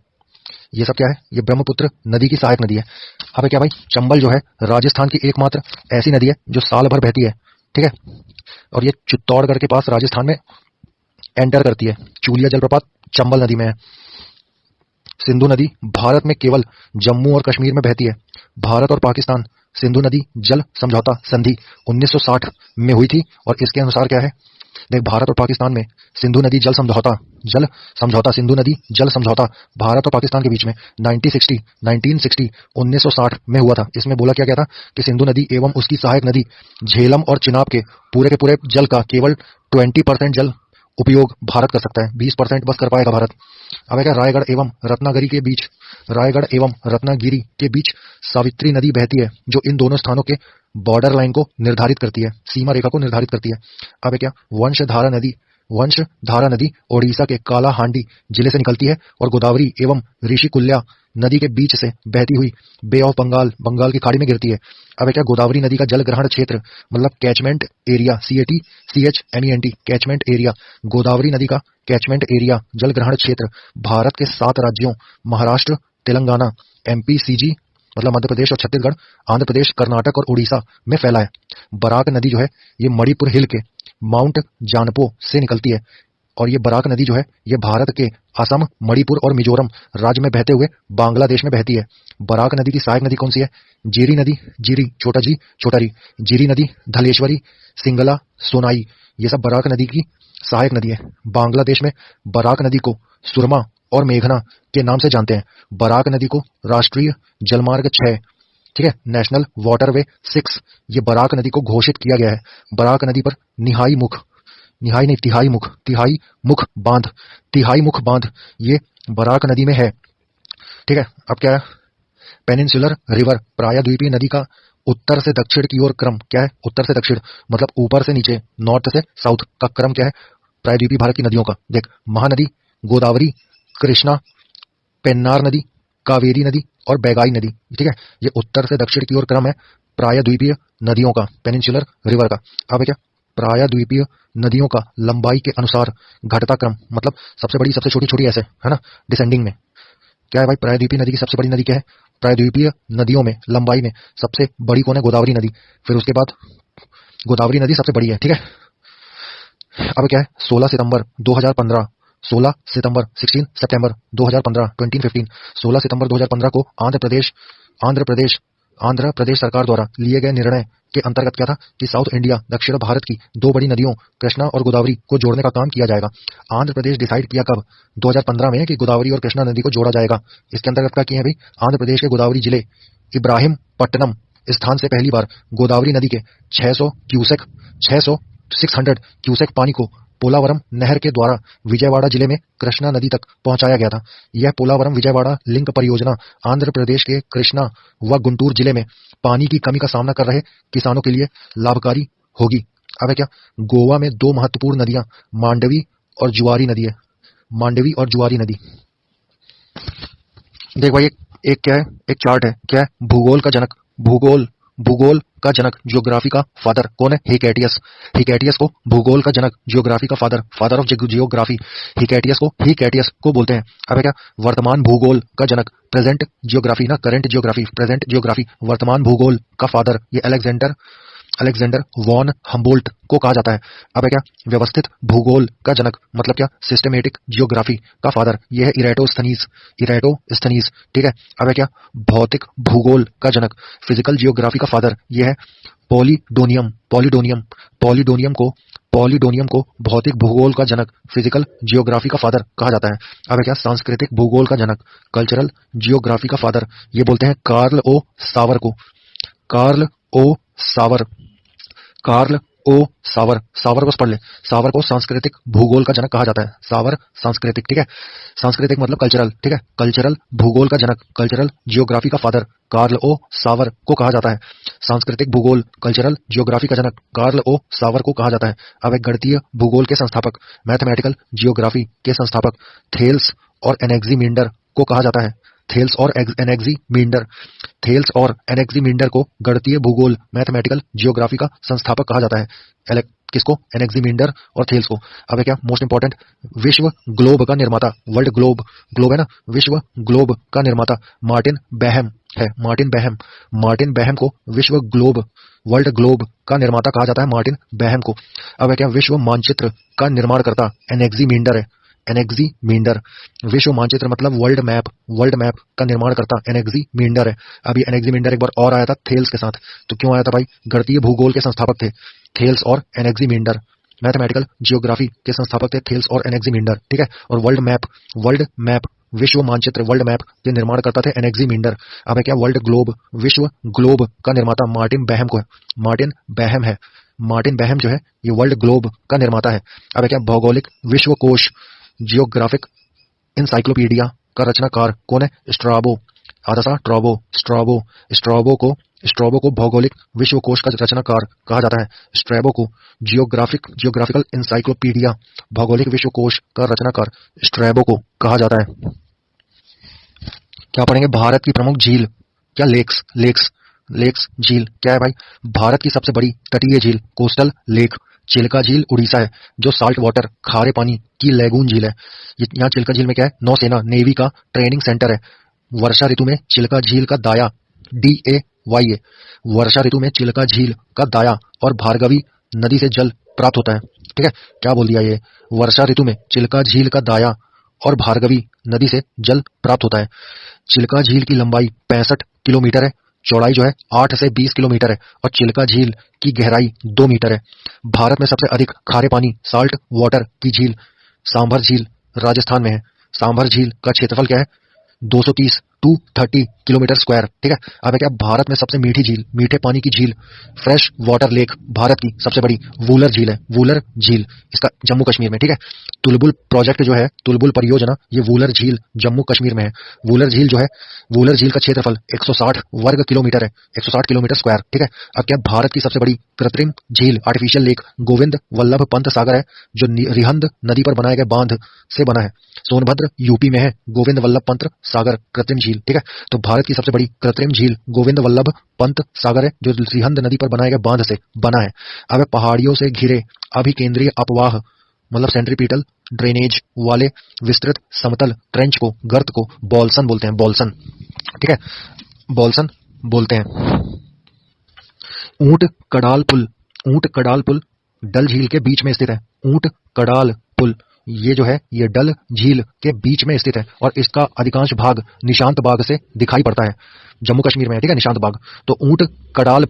ये सब क्या है? ये ब्रह्मपुत्र नदी की सहायक नदी है। अब है क्या भाई? चंबल जो है राजस्थान की एकमात्र ऐसी नदी है जो साल भर बहती है। ठीक है, और ये चित्तौड़गढ़ के पास राजस्थान में एंटर करती है। चूलिया जलप्रपात चंबल नदी में है। सिंधु नदी भारत में केवल जम्मू और कश्मीर में बहती है। भारत और पाकिस्तान सिंधु नदी जल समझौता संधि 1960 में हुई थी और इसके अनुसार क्या है? देख, भारत और पाकिस्तान में सिंधु नदी जल समझौता सिंधु नदी जल समझौता भारत और पाकिस्तान के बीच में 1960 में हुआ था। इसमें बोला क्या गया था कि सिंधु नदी एवं उसकी सहायक नदी झेलम और चिनाब के पूरे जल का केवल 20% जल उपयोग भारत कर सकता है, 20% बस कर पाएगा भारत। अब है क्या, रायगढ़ एवं रत्नागिरी के बीच सावित्री नदी बहती है, जो इन दोनों स्थानों के बॉर्डर लाइन को निर्धारित करती है, सीमा रेखा को निर्धारित करती है। अब है क्या, वंशधारा नदी ओडिशा के कालाहांडी जिले से निकलती है और गोदावरी एवं ऋषिकुल्या नदी के बीच से बहती हुई बे ऑफ बंगाल की खाड़ी में गिरती है। अब है क्या, गोदावरी नदी का जल ग्रहण क्षेत्र मतलब catchment area, CATCHMENT catchment area, Godavari नदी का कैचमेंट एरिया जल ग्रहण क्षेत्र भारत के 7 राज्यों महाराष्ट्र, तेलंगाना, MPCG मतलब मध्य प्रदेश और छत्तीसगढ़, आंध्र प्रदेश, कर्नाटक और उड़ीसा में फैला है। बराक नदी जो है ये मणिपुर हिल के माउंट जानपो से निकलती है और ये बराक नदी जो है ये भारत के असम, मणिपुर और मिजोरम राज्य में बहते हुए बांग्लादेश में बहती है। बराक नदी की सहायक नदी कौन सी है? जीरी नदी, जीरी छोटा जी छोटा री, जीरी नदी, धलेश्वरी, सिंगला, सोनाई, ये सब बराक नदी की सहायक नदी है। बांग्लादेश में बराक नदी को सुरमा और मेघना के नाम से जानते हैं। बराक नदी को राष्ट्रीय जलमार्ग 6, ठीक है, नेशनल वाटरवे 6, ये बराक नदी को घोषित किया गया है। बराक नदी पर तिहाई मुख बांध ये बराक नदी में है, ठीक है। अब क्या है, पेनिनसुलर रिवर, प्रायद्वीपीय नदी का उत्तर से दक्षिण की ओर क्रम क्या है? उत्तर से दक्षिण मतलब ऊपर से नीचे, नॉर्थ से साउथ का क्रम क्या है प्रायद्वीपीय भारत की नदियों का? देख, महानदी, गोदावरी, कृष्णा, पेन्नार नदी, कावेरी नदी और बैगाई नदी, ठीक है, ये उत्तर से दक्षिण की ओर क्रम है प्रायद्वीपीय नदियों का, पेनिनसुलर रिवर का। अब क्या, प्रायद्वीपीय नदियों का लंबाई के अनुसार घटता क्रम मतलब सबसे बड़ी सबसे छोटी छोटी ऐसे है ना, डिसेंडिंग में। क्या है भाई, प्रायद्वीपीय नदी की सबसे बड़ी नदी क्या है? प्रायद्वीपीय नदियों में लंबाई में सबसे बड़ी कौन है? गोदावरी नदी। फिर उसके बाद गोदावरी नदी सबसे बड़ी है, ठीक है। अब क्या है, 16 सितंबर 2015 16 सितंबर 16 सितंबर 2015 2015 16 सितंबर 2015 को आंध्र प्रदेश सरकार द्वारा लिए गए निर्णय के अंतर्गत क्या था कि साउथ इंडिया, दक्षिण भारत की 2 बड़ी नदियों कृष्णा और गोदावरी को जोड़ने का काम किया जाएगा। आंध्र प्रदेश डिसाइड किया कब? 2015 में कि गोदावरी और कृष्णा नदी को जोड़ा जाएगा। इसके अंतर्गत क्या किए हैं भाई? आंध्र प्रदेश के गोदावरी जिले इब्राहिमपट्टनम स्थान से पहली बार गोदावरी नदी के 600 क्यूसेक पानी को पोलावरम नहर के द्वारा विजयवाड़ा जिले में कृष्णा नदी तक पहुंचाया गया था। यह पोलावरम विजयवाड़ा लिंक परियोजना आंध्र प्रदेश के कृष्णा व गुंटूर जिले में पानी की कमी का सामना कर रहे किसानों के लिए लाभकारी होगी। अब है क्या, गोवा में 2 महत्वपूर्ण नदियां मांडवी और जुआरी नदी है। मांडवी और जुआरी नदी, देख भाई, एक क्या है, एक चार्ट है, क्या है? भूगोल का जनक, भूगोल का जनक, जियोग्राफी का फादर कौन है? हिकैटियस को भूगोल का जनक, जियोग्राफी का फादर ऑफ जियोग्राफी, हिकैटियस को बोलते हैं। अब है क्या, वर्तमान भूगोल का जनक, प्रेजेंट जियोग्राफी ना, प्रेजेंट जियोग्राफी, वर्तमान भूगोल का फादर ये अलेक्जेंडर वॉन हम्बोल्ट को कहा जाता है। अब है क्या, व्यवस्थित भूगोल का जनक मतलब क्या? सिस्टमेटिक जियोग्राफी का फादर ये है इराटोस्थनीज, ठीक है। अब है क्या, भौतिक भूगोल का जनक, फिजिकल जियोग्राफी का फादर ये है पॉलिडोनियम को भौतिक भूगोल का जनक, फिजिकल जियोग्राफी का फादर कहा जाता है। अब है क्या, सांस्कृतिक भूगोल का जनक, कल्चरल जियोग्राफी का फादर ये बोलते हैं कार्ल ओ सावर को पढ़ ले। सावर को सांस्कृतिक भूगोल का जनक कहा जाता है। सावर सांस्कृतिक, ठीक है, सांस्कृतिक मतलब कल्चरल, ठीक है, कल्चरल भूगोल का जनक, कल्चरल जियोग्राफी का फादर कार्ल ओ सावर को कहा जाता है। सांस्कृतिक भूगोल, कल्चरल जियोग्राफी का जनक कार्ल ओ सावर को कहा जाता है। अब एक गणितीय भूगोल के संस्थापक, मैथमेटिकल जियोग्राफी के संस्थापक थेल्स और एनेक्सिमींडर को कहा जाता है। थेल्स और एनेक्सिमींडर को गणितीय भूगोल, मैथमेटिकल जियोग्राफी का संस्थापक कहा जाता है। किसको? एनेक्सिमींडर और थेल्स को। अब है क्या, मोस्ट इंपॉर्टेंट, विश्व ग्लोब का निर्माता, वर्ल्ड ग्लोब है ना, विश्व ग्लोब का निर्माता मार्टिन बैहम है। मार्टिन बैहम को विश्व ग्लोब, वर्ल्ड ग्लोब का निर्माता कहा जाता है, मार्टिन बैहम को। अब है क्या, विश्व मानचित्र का निर्माणकर्ता एनेक्सिमींडर है। विश्व मानचित्र मतलब वर्ल्ड मैप का निर्माण करता एनेक्सिमींडर है। अभी एनेक्सिमींडर एक बार और आया था थेल्स के साथ, तो क्यों आया था भाई? गणितीय भूगोल के संस्थापक थे थेल्स और एनेक्सिमींडर, मैथमेटिकल जियोग्राफी के संस्थापक थे थेल्स और एनेक्सिमींडर, ठीक है। और वर्ल्ड मैप विश्व मानचित्र, वर्ल्ड मैप के निर्माण करता थे एनेक्सिमींडर। अब है क्या, वर्ल्ड ग्लोब, विश्व ग्लोब का निर्माता मार्टिन बैहम है। मार्टिन बेहम जो है ये वर्ल्ड ग्लोब का निर्माता है। अब है क्या, भौगोलिक विश्वकोश जियोग्राफिक इंसाइक्लोपीडिया का रचनाकार कौन है? स्ट्राबो। आधा सा ट्रॉबो, स्ट्राबो। स्ट्राबो को भौगोलिक विश्वकोश का रचनाकार कहा जाता है। स्ट्रैबो को जियोग्राफिकल इंसाइक्लोपीडिया भौगोलिक विश्वकोश का रचनाकार स्ट्रैबो को कहा जाता है। क्या पढ़ेंगे? भारत की प्रमुख झील। क्या? लेक्स झील क्या है भाई? भारत की सबसे बड़ी तटीय झील कोस्टल लेक चिल्का झील उड़ीसा है, जो साल्ट वाटर खारे पानी की लैगून झील है। यहाँ चिल्का झील में क्या है? नौसेना नेवी का ट्रेनिंग सेंटर है। वर्षा ऋतु में चिल्का झील का दाया DAYA वर्षा ऋतु में चिल्का झील का दाया और भार्गवी नदी से जल प्राप्त होता है। ठीक है, क्या बोल दिया ये? वर्षा ऋतु में चिल्का झील का दाया और भार्गवी नदी से जल प्राप्त होता है। चिल्का झील की लंबाई 65 किलोमीटर है, चौड़ाई जो है 8 से 20 किलोमीटर है और चिल्का झील की गहराई 2 मीटर है। भारत में सबसे अधिक खारे पानी साल्ट वाटर की झील सांभर झील राजस्थान में है। सांभर झील का क्षेत्रफल क्या है? 230 किलोमीटर स्क्वायर। ठीक है, अब है क्या? भारत में सबसे मीठी झील, मीठे पानी की झील फ्रेश वाटर लेक भारत की सबसे बड़ी वूलर झील है। वूलर झील इसका जम्मू कश्मीर में। ठीक है, तुलबुल प्रोजेक्ट जो है, तुलबुल परियोजना, ये वूलर झील जम्मू कश्मीर में है। वूलर झील जो है, वूलर झील का क्षेत्रफल 160 वर्ग किलोमीटर है, 160 किलोमीटर स्क्वायर। ठीक है, अब क्या? भारत की सबसे बड़ी कृत्रिम झील आर्टिफिशियल लेक गोविंद वल्लभ पंत सागर है, जो रिहंद नदी पर बनाए गए बांध से बना है। सोनभद्र यूपी में है गोविंद वल्लभ पंत सागर कृत्रिम झील। ठीक है, तो भारत की सबसे बड़ी कृत्रिम झील गोविंद वल्लभ पंत सागर है, जो रिहंद नदी पर बनाए गए बांध से बना है। अब पहाड़ियों से घिरे अभिकेंद्रीय अपवाह मतलब सेंट्रीपिटल ड्रेनेज वाले विस्तृत समतल ट्रेंच को, गर्त को बॉल्सन बोलते हैं। बॉल्सन, ठीक है, बॉल्सन बोलते हैं। ऊंट कडाल पुल डल झील के बीच में स्थित है। ऊंट कडाल पुल ये जो है, ये डल झील के बीच में स्थित है और इसका अधिकांश भाग निशांत बाग से दिखाई पड़ता है। जम्मू कश्मीर में है। ठीक है, निशांत बाग। तो ऊंट कडाल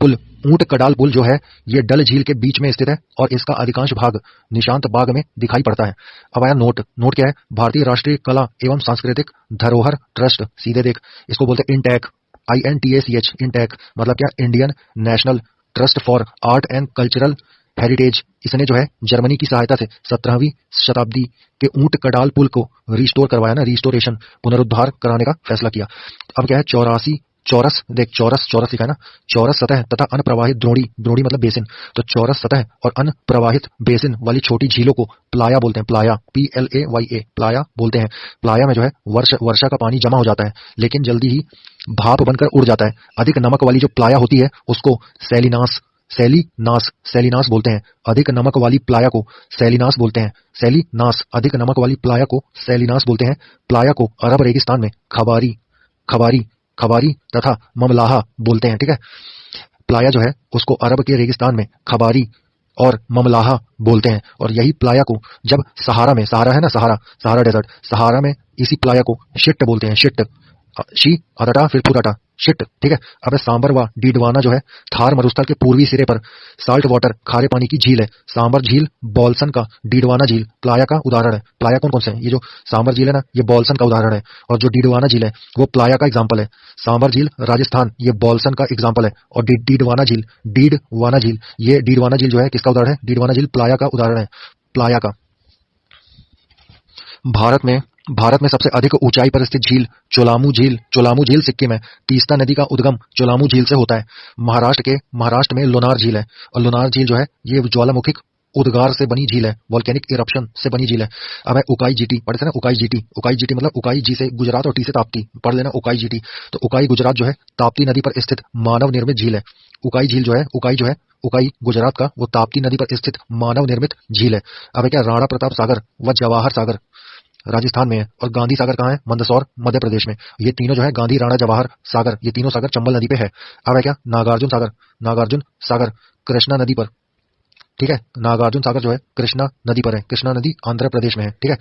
पुल जो है, ये डल झील के बीच में स्थित है और इसका अधिकांश भाग निशांत बाग में दिखाई पड़ता है। अब आया नोट क्या है? भारतीय राष्ट्रीय कला एवं सांस्कृतिक धरोहर ट्रस्ट, सीधे देख, इसको बोलते हैं इंटैक, INTACH, इंटैक मतलब क्या? Indian national trust for art and cultural heritage. इसने जो है जर्मनी की सहायता से 17वीं शताब्दी के ऊंट कडाल पुल को रिस्टोर करवाया ना, रिस्टोरेशन, पुनरुद्धार कराने का फैसला किया। अब क्या है? 84 चौरस, देख चौरस लिखा है ना, चौरस सतह तथा अनप्रवाहित द्रोणी मतलब बेसिन, तो चौरस सतह और अनप्रवाहित बेसिन वाली छोटी झीलों को प्लाया बोलते हैं। प्लाया, PLAYA, प्लाया बोलते हैं। प्लाया में जो है वर्षा का पानी जमा हो जाता है, लेकिन जल्दी ही भाप बनकर उड़ जाता है। अधिक नमक वाली जो प्लाया होती है उसको सैलिनास बोलते हैं। अधिक नमक वाली प्लाया को सैलिनास बोलते हैं। अधिक नमक वाली प्लाया को सैलिनास बोलते हैं। प्लाया को अरब रेगिस्तान में खबारी तथा ममलाहा बोलते हैं। ठीक है, प्लाया जो है उसको अरब के रेगिस्तान में खबारी और ममलाहा बोलते हैं। और यही प्लाया को जब सहारा है ना, सहारा डेजर्ट, सहारा में इसी प्लाया को शिट बोलते हैं। शिट, शी अदटा फिर फुटाटा, शिट। ठीक है, अब सांबर व डीडवाना जो है थार मरुस्थल के पूर्वी सिरे पर साल्ट वाटर खारे पानी की झील है। सांबर झील बॉल्सन का, डीडवाना झील प्लाया का उदाहरण है। प्लाया कौन से हैं? ये जो सांबर झील है ना, ये बॉल्सन का उदाहरण है, और जो डीडवाना झील है वो प्लाया का एग्जाम्पल है। सांबर झील राजस्थान, ये बॉल्सन का एग्जाम्पल है, और डीडवाना झील ये डीडवाना झील जो है किसका उदाहरण है? डीडवाना झील प्लाया का उदाहरण है, प्लाया का। भारत में सबसे अधिक ऊंचाई पर स्थित झील चोलामू झील सिक्किम है। तीस्ता नदी का उद्गम चोलामू झील से होता है। महाराष्ट्र में लोनार झील है, और लोनार झील जो है ये ज्वालामुखिक उद्गार से बनी झील है, वोल्केनिक इरप्शन से बनी झील है। अब है उकाई जीटी, पढ़े थे ना, उकाई जीटी मतलब उकाई जी से गुजरात और टी से ताप्ती, पढ़ लेना उकाई जीटी। तो उकाई गुजरात जो है ताप्ती नदी पर स्थित मानव निर्मित झील है। उकाई गुजरात का वो ताप्ती नदी पर स्थित मानव निर्मित झील है। अब है क्या? राणा प्रताप सागर व जवाहर सागर राजस्थान में है, और गांधी सागर कहाँ है? मंदसौर मध्य प्रदेश में। ये तीनों जो है गांधी, राणा, जवाहर सागर, ये तीनों सागर चंबल नदी पे है। अब है क्या? नागार्जुन सागर कृष्णा नदी पर। ठीक है, नागार्जुन सागर जो है कृष्णा नदी पर है। कृष्णा नदी आंध्र प्रदेश में है। ठीक है,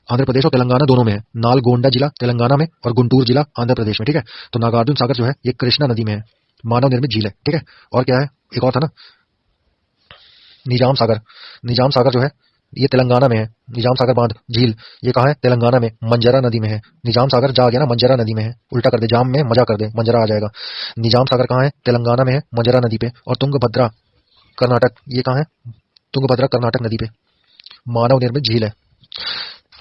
आंध्र प्रदेश और तेलंगाना दोनों में है। नालगोंडा जिला तेलंगाना में और गुंटूर जिला आंध्र प्रदेश में। ठीक है, तो नागार्जुन सागर जो है ये कृष्णा नदी में है, मानव निर्मित झील है। ठीक है, और क्या है? एक और था ना, निजाम सागर जो है ये तेलंगाना में है। निजाम सागर बांध झील ये कहाँ है? तेलंगाना में, मंजरा नदी में है। निजाम सागर जा गया ना, मंजरा नदी में है, उल्टा कर दे, जाम में मजा कर दे, मंजरा आ जाएगा। निजाम सागर कहाँ है? तेलंगाना में है, मंजरा नदी पे। और तुंगभद्रा कर्नाटक, ये कहाँ है? तुंगभद्रा कर्नाटक नदी पे मानव निर्मित झील है।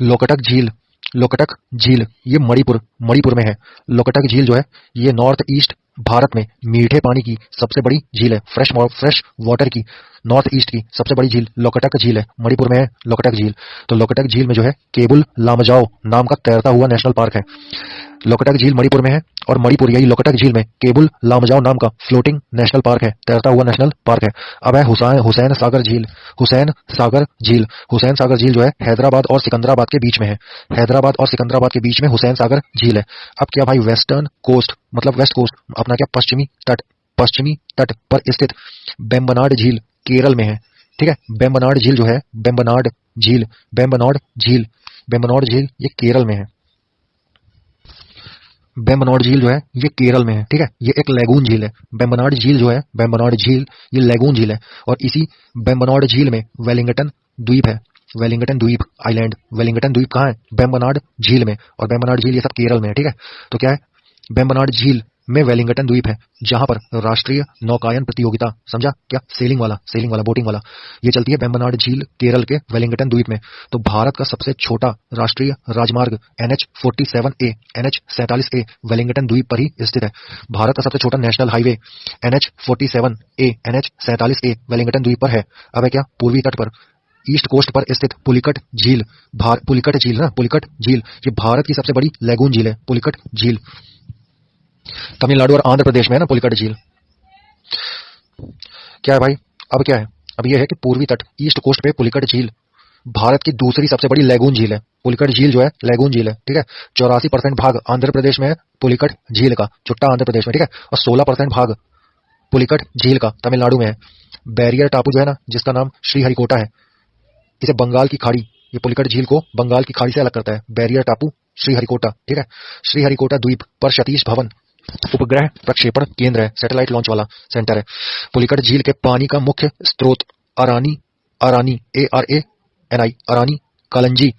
लोकटक झील, लोकटक झील ये मणिपुर में है। लोकटक झील जो है ये नॉर्थ ईस्ट भारत में मीठे पानी की सबसे बड़ी झील है। फ्रेश वाटर की नॉर्थ ईस्ट की सबसे बड़ी झील लोकटक झील है, मणिपुर में है लोकटक झील। तो लोकटक झील में जो है केबुल लामजाओ नाम का तैरता हुआ नेशनल पार्क है। लोकटक झील मणिपुर में है और मणिपुर यही लोकटक झील में केबुल लामजाओ नाम का फ्लोटिंग नेशनल पार्क है, तैरता हुआ नेशनल पार्क है। अब है हुसैन सागर झील। हुसैन सागर झील जो है हैदराबाद और सिकंदराबाद के बीच में है। हैदराबाद और सिकंदराबाद के बीच में हुसैन सागर झील है। अब क्या भाई, वेस्टर्न कोस्ट मतलब वेस्ट कोस्ट अपना क्या पश्चिमी तट पर स्थित बेम्बनाड झील केरल में है। ठीक है, बेम्बनाड झील जो है बेम्बनाड झील ये केरल में है। बेम्बनाड झील जो है ये केरल में है। ठीक है, ये एक लैगून झील है। बेम्बनाड झील जो है बेम्बनाड झील ये लैगून झील है और इसी बेम्बनाड झील में वेलिंगटन द्वीप है। वेलिंगटन द्वीप आइलैंड, वेलिंगटन द्वीप कहाँ है? बेम्बनाड झील में। और बेम्बनाड झील ये सब केरल में है। ठीक है, तो क्या है, बेम्बनाड झील में वेलिंगटन द्वीप है जहां पर राष्ट्रीय नौकायन प्रतियोगिता, समझा क्या, सेलिंग वाला बोटिंग वाला, ये चलती है बेम्बनाड झील केरल के वेलिंगटन द्वीप में। तो भारत का सबसे छोटा राष्ट्रीय राजमार्ग NH47A वेलिंगटन द्वीप पर ही स्थित है। भारत का सबसे छोटा नेशनल हाईवे NH47A वेलिंगटन द्वीप पर है। अब है क्या, पूर्वी तट पर ईस्ट कोस्ट पर स्थित पुलिकट झील ये भारत की सबसे बड़ी लैगून झील है। पुलिकट झील तमिलनाडु और आंध्र प्रदेश में है ना पुलिकट झील। क्या है भाई, अब क्या है, अब ये है कि पूर्वी तट ईस्ट कोस्ट पे पुलिकट झील भारत की दूसरी सबसे बड़ी लैगून झील है। पुलिकट झील जो है लैगून झील है। ठीक है, 84% भाग आंध्र प्रदेश में है पुलिकट झील का, चुट्टा आंध्र प्रदेश में। ठीक है, और 16% भाग पुलिकट झील का तमिलनाडु में है। बैरियर टापू जो है ना, जिसका नाम श्रीहरिकोटा है, इसे बंगाल की खाड़ी, ये पुलिकट झील को बंगाल की खाड़ी से अलग करता है। बैरियर टापू श्रीहरिकोटा। ठीक है, श्रीहरिकोटा द्वीप पर सतीश धवन उपग्रह प्रक्षेपण केंद्र है, सैटेलाइट लॉन्च वाला सेंटर है। पुलिकट झील के पानी का मुख्य स्रोत अरानी अरानी, कलंजी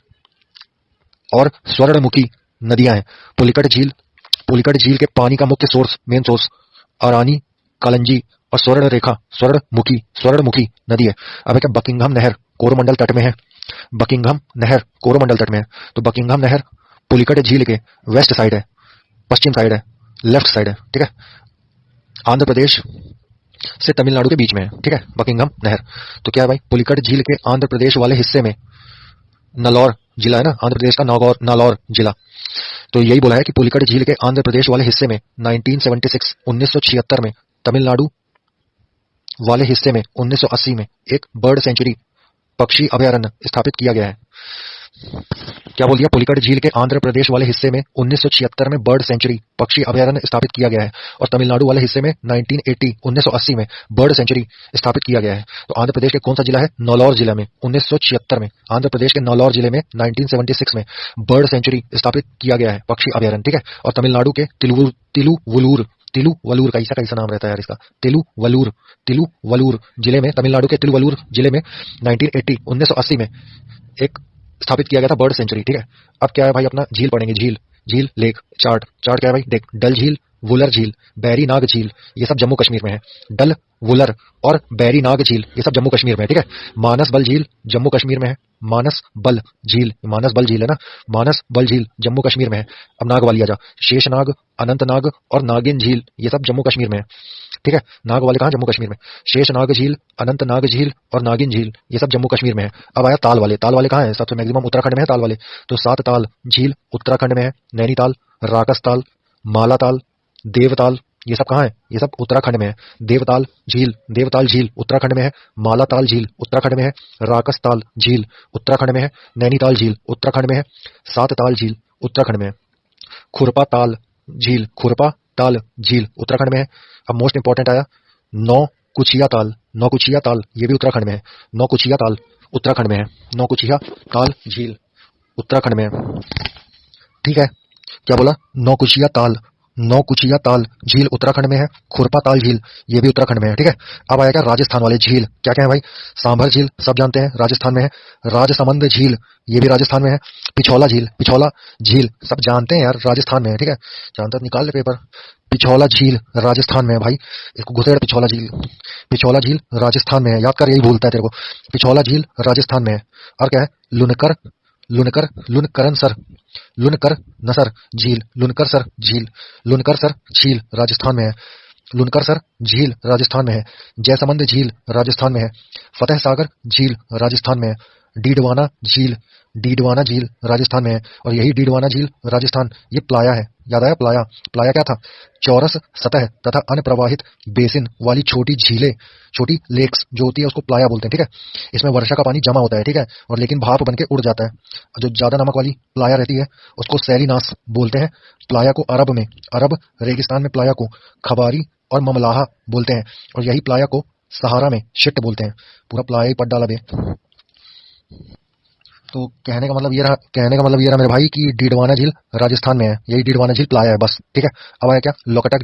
और स्वर्णमुखी नदियां हैं। पुलिकट झील के पानी का मुख्य मेन सोर्स अरानी, कलंजी और स्वर्णमुखी नदी है। अब है क्या, बकिंघम नहर कोरोमंडल तट में है। तो बकिंघम नहर पुलिकट झील के वेस्ट साइड है, पश्चिम साइड है, लेफ्ट साइड है। ठीक है, आंध्र प्रदेश से तमिलनाडु के बीच में है। ठीक है, बकिंघम नहर। तो क्या है भाई, पुलिकट झील के आंध्र प्रदेश वाले हिस्से में नलौर जिला है ना, आंध्र प्रदेश का नालौर जिला। तो यही बोला है कि पुलिकट झील के आंध्र प्रदेश वाले हिस्से में 1976 में, तमिलनाडु वाले हिस्से में 1980 में एक बर्ड सेंचुरी पक्षी अभयारण्य स्थापित किया गया है। क्या बोल दिया, पुलिकट झील के आंध्र प्रदेश वाले हिस्से में 1976 में बर्ड सेंचुरी पक्षी अभयारण्य स्थापित किया गया है और तमिलनाडु वाले हिस्से में 1980 में बर्ड सेंचुरी स्थापित किया गया है। तो आंध्र प्रदेश के कौन सा जिला है? नौलौर जिला में 1976 में, आंध्र प्रदेश के नौलौर जिले में 1976 में बर्ड सेंचुरी स्थापित किया गया है, पक्षी अभयारण्य। ठीक है, और तमिलनाडु के तिरुवल्लूर कैसा नाम रहता है यार इसका, तिरुवल्लूर जिले में, तमिलनाडु के तिरुवल्लूर जिले में 1980 में एक स्थापित किया गया था बर्ड सेंचुरी। ठीक है, अब क्या है भाई, अपना झील पढ़ेंगे, झील लेक चार्ट क्या है भाई, देख, डल झील, वुलर झील, बैरी नाग झील, ये सब जम्मू कश्मीर में है। डल, वुलर और बैरी नाग झील ये सब जम्मू कश्मीर में है। ठीक है, मानस बल झील जम्मू कश्मीर में है। मानस बल झील है ना, मानस बल झील जम्मू कश्मीर में है। अब नाग वाली आ जा, शेषनाग, अनंतनाग और नागिन झील ये सब जम्मू कश्मीर में है। ठीक है, नाग वाले कहाँ, जम्मू कश्मीर में। शेषनाग झील, अनंतनाग झील और नागिन झील ये सब जम्मू कश्मीर में है। अब आया ताल वाले कहाँ है, सबसे मैक्सिमम उत्तराखंड में है ताल वाले। तो 7 ताल झील उत्तराखंड में है, नैनीताल, राकसताल, मालाताल, देवताल ये सब कहाँ है, ये सब उत्तराखंड में है। देवताल झील उत्तराखंड में है, मालाताल झील उत्तराखंड में है, राकसताल झील उत्तराखंड में है, नैनीताल झील उत्तराखंड में है, 7 ताल झील उत्तराखंड में है। खुरपा ताल झील उत्तराखंड में है। अब मोस्ट इंपॉर्टेंट आया नौकुचिया ताल ये भी उत्तराखंड में है। नौकुचिया ताल उत्तराखंड में है, नौकुचिया ताल झील उत्तराखंड में है। ठीक है, क्या बोला, नौकुचिया नौकुचिया ताल झील उत्तराखंड में है। खुरपा ताल झील ये भी उत्तराखंड में है। ठीक है, अब आएगा राजस्थान वाले झील, क्या क्या है भाई? सांभर झील सब जानते हैं, राजस्थान में है। राजसमंद झील ये भी राजस्थान में है। पिछौला झील सब जानते हैं यार, राजस्थान में है। ठीक है, जानता तो निकाल ले पेपर। पिछौला झील राजस्थान में है भाई, इसको घुसेड़। पिछौला झील राजस्थान में है, याद कर, यही भूलता है तेरे को। पिछौला झील राजस्थान में है। और क्या है? लुनकर लुनकर नसर झील, लुनकर सर झील राजस्थान में है। लुनकर सर झील राजस्थान में है। जयसमंद झील राजस्थान में है। फतेह सागर झील राजस्थान में है। डीडवाना झील राजस्थान में है। और यही डीडवाना झील राजस्थान, ये प्लाया है, याद आया? प्लाया क्या था? चौरस सतह तथा अनप्रवाहित बेसिन वाली छोटी झीलें, छोटी लेक्स जो होती है उसको प्लाया बोलते हैं। ठीक है, इसमें वर्षा का पानी जमा होता है। ठीक है, और लेकिन भाप बन के उड़ जाता है। जो ज्यादा नमक वाली प्लाया रहती है उसको सैलिनास बोलते हैं। प्लाया को अरब रेगिस्तान में प्लाया को खबारी और ममलाहा बोलते हैं। और यही प्लाया को सहारा में शिट बोलते हैं। पूरा प्लाया ही पट डाला बे। तो कहने का मतलब ये रहा मेरे भाई कि डीडवाना झील राजस्थान में है, यही डीडवाना झील प्लाया है बस। ठीक है, अब आया क्या? लोकटक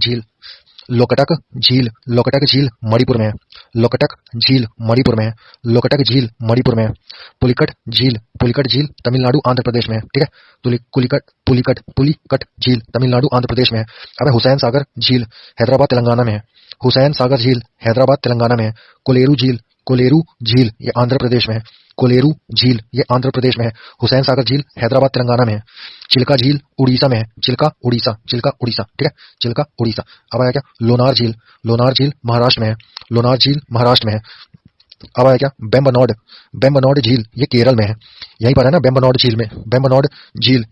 झील मणिपुर में है। लोकटक झील मणिपुर में है। पुलिकट झील तमिलनाडु आंध्र प्रदेश में है। ठीक है, पुलिकट झील तमिलनाडु आंध्र प्रदेश में है। अब हुसैन सागर झील हैदराबाद तेलंगाना में है। कोलेरू झील ये आंध्र प्रदेश में है। हुसैन सागर झील हैदराबाद तेलंगाना में है। चिल्का झील उड़ीसा में है। चिल्का उड़ीसा। ठीक है, चिल्का उड़ीसा। अब आया क्या? लोनार झील महाराष्ट्र में है। अब आया क्या? बेम्बनॉड झील ये केरल में है। यहीं पर है ना बेम्बनॉड झील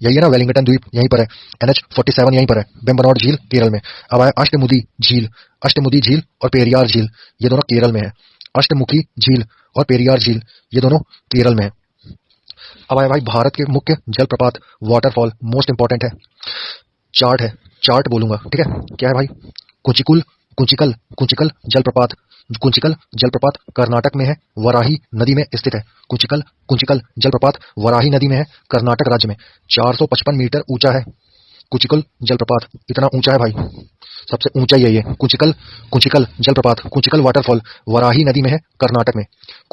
यही है ना, वेलिंगटन द्वीप यहीं पर है। NH-47 यहीं पर है। बेम्बनॉड झील केरल में। अब आया अष्टमुदी झील और पेरियार झील, ये दोनों केरल में है। अष्टमुखी झील और पेरियार झील ये दोनों केरल में है। अब आया भाई भारत के मुख्य जलप्रपात, वाटरफॉल, मोस्ट इंपॉर्टेंट है। चार्ट बोलूंगा। ठीक है, क्या है भाई? कुंचिकल जलप्रपात कर्नाटक में है, वराही नदी में स्थित है। कुंचिकल जलप्रपात वराही नदी में है, कर्नाटक राज्य में। 455 मीटर ऊंचा है कुंचिकल जलप्रपात, इतना ऊंचा है भाई, सबसे ऊंचा ही है ये। कुंचिकल वाटरफॉल वराही नदी में है, कर्नाटक में।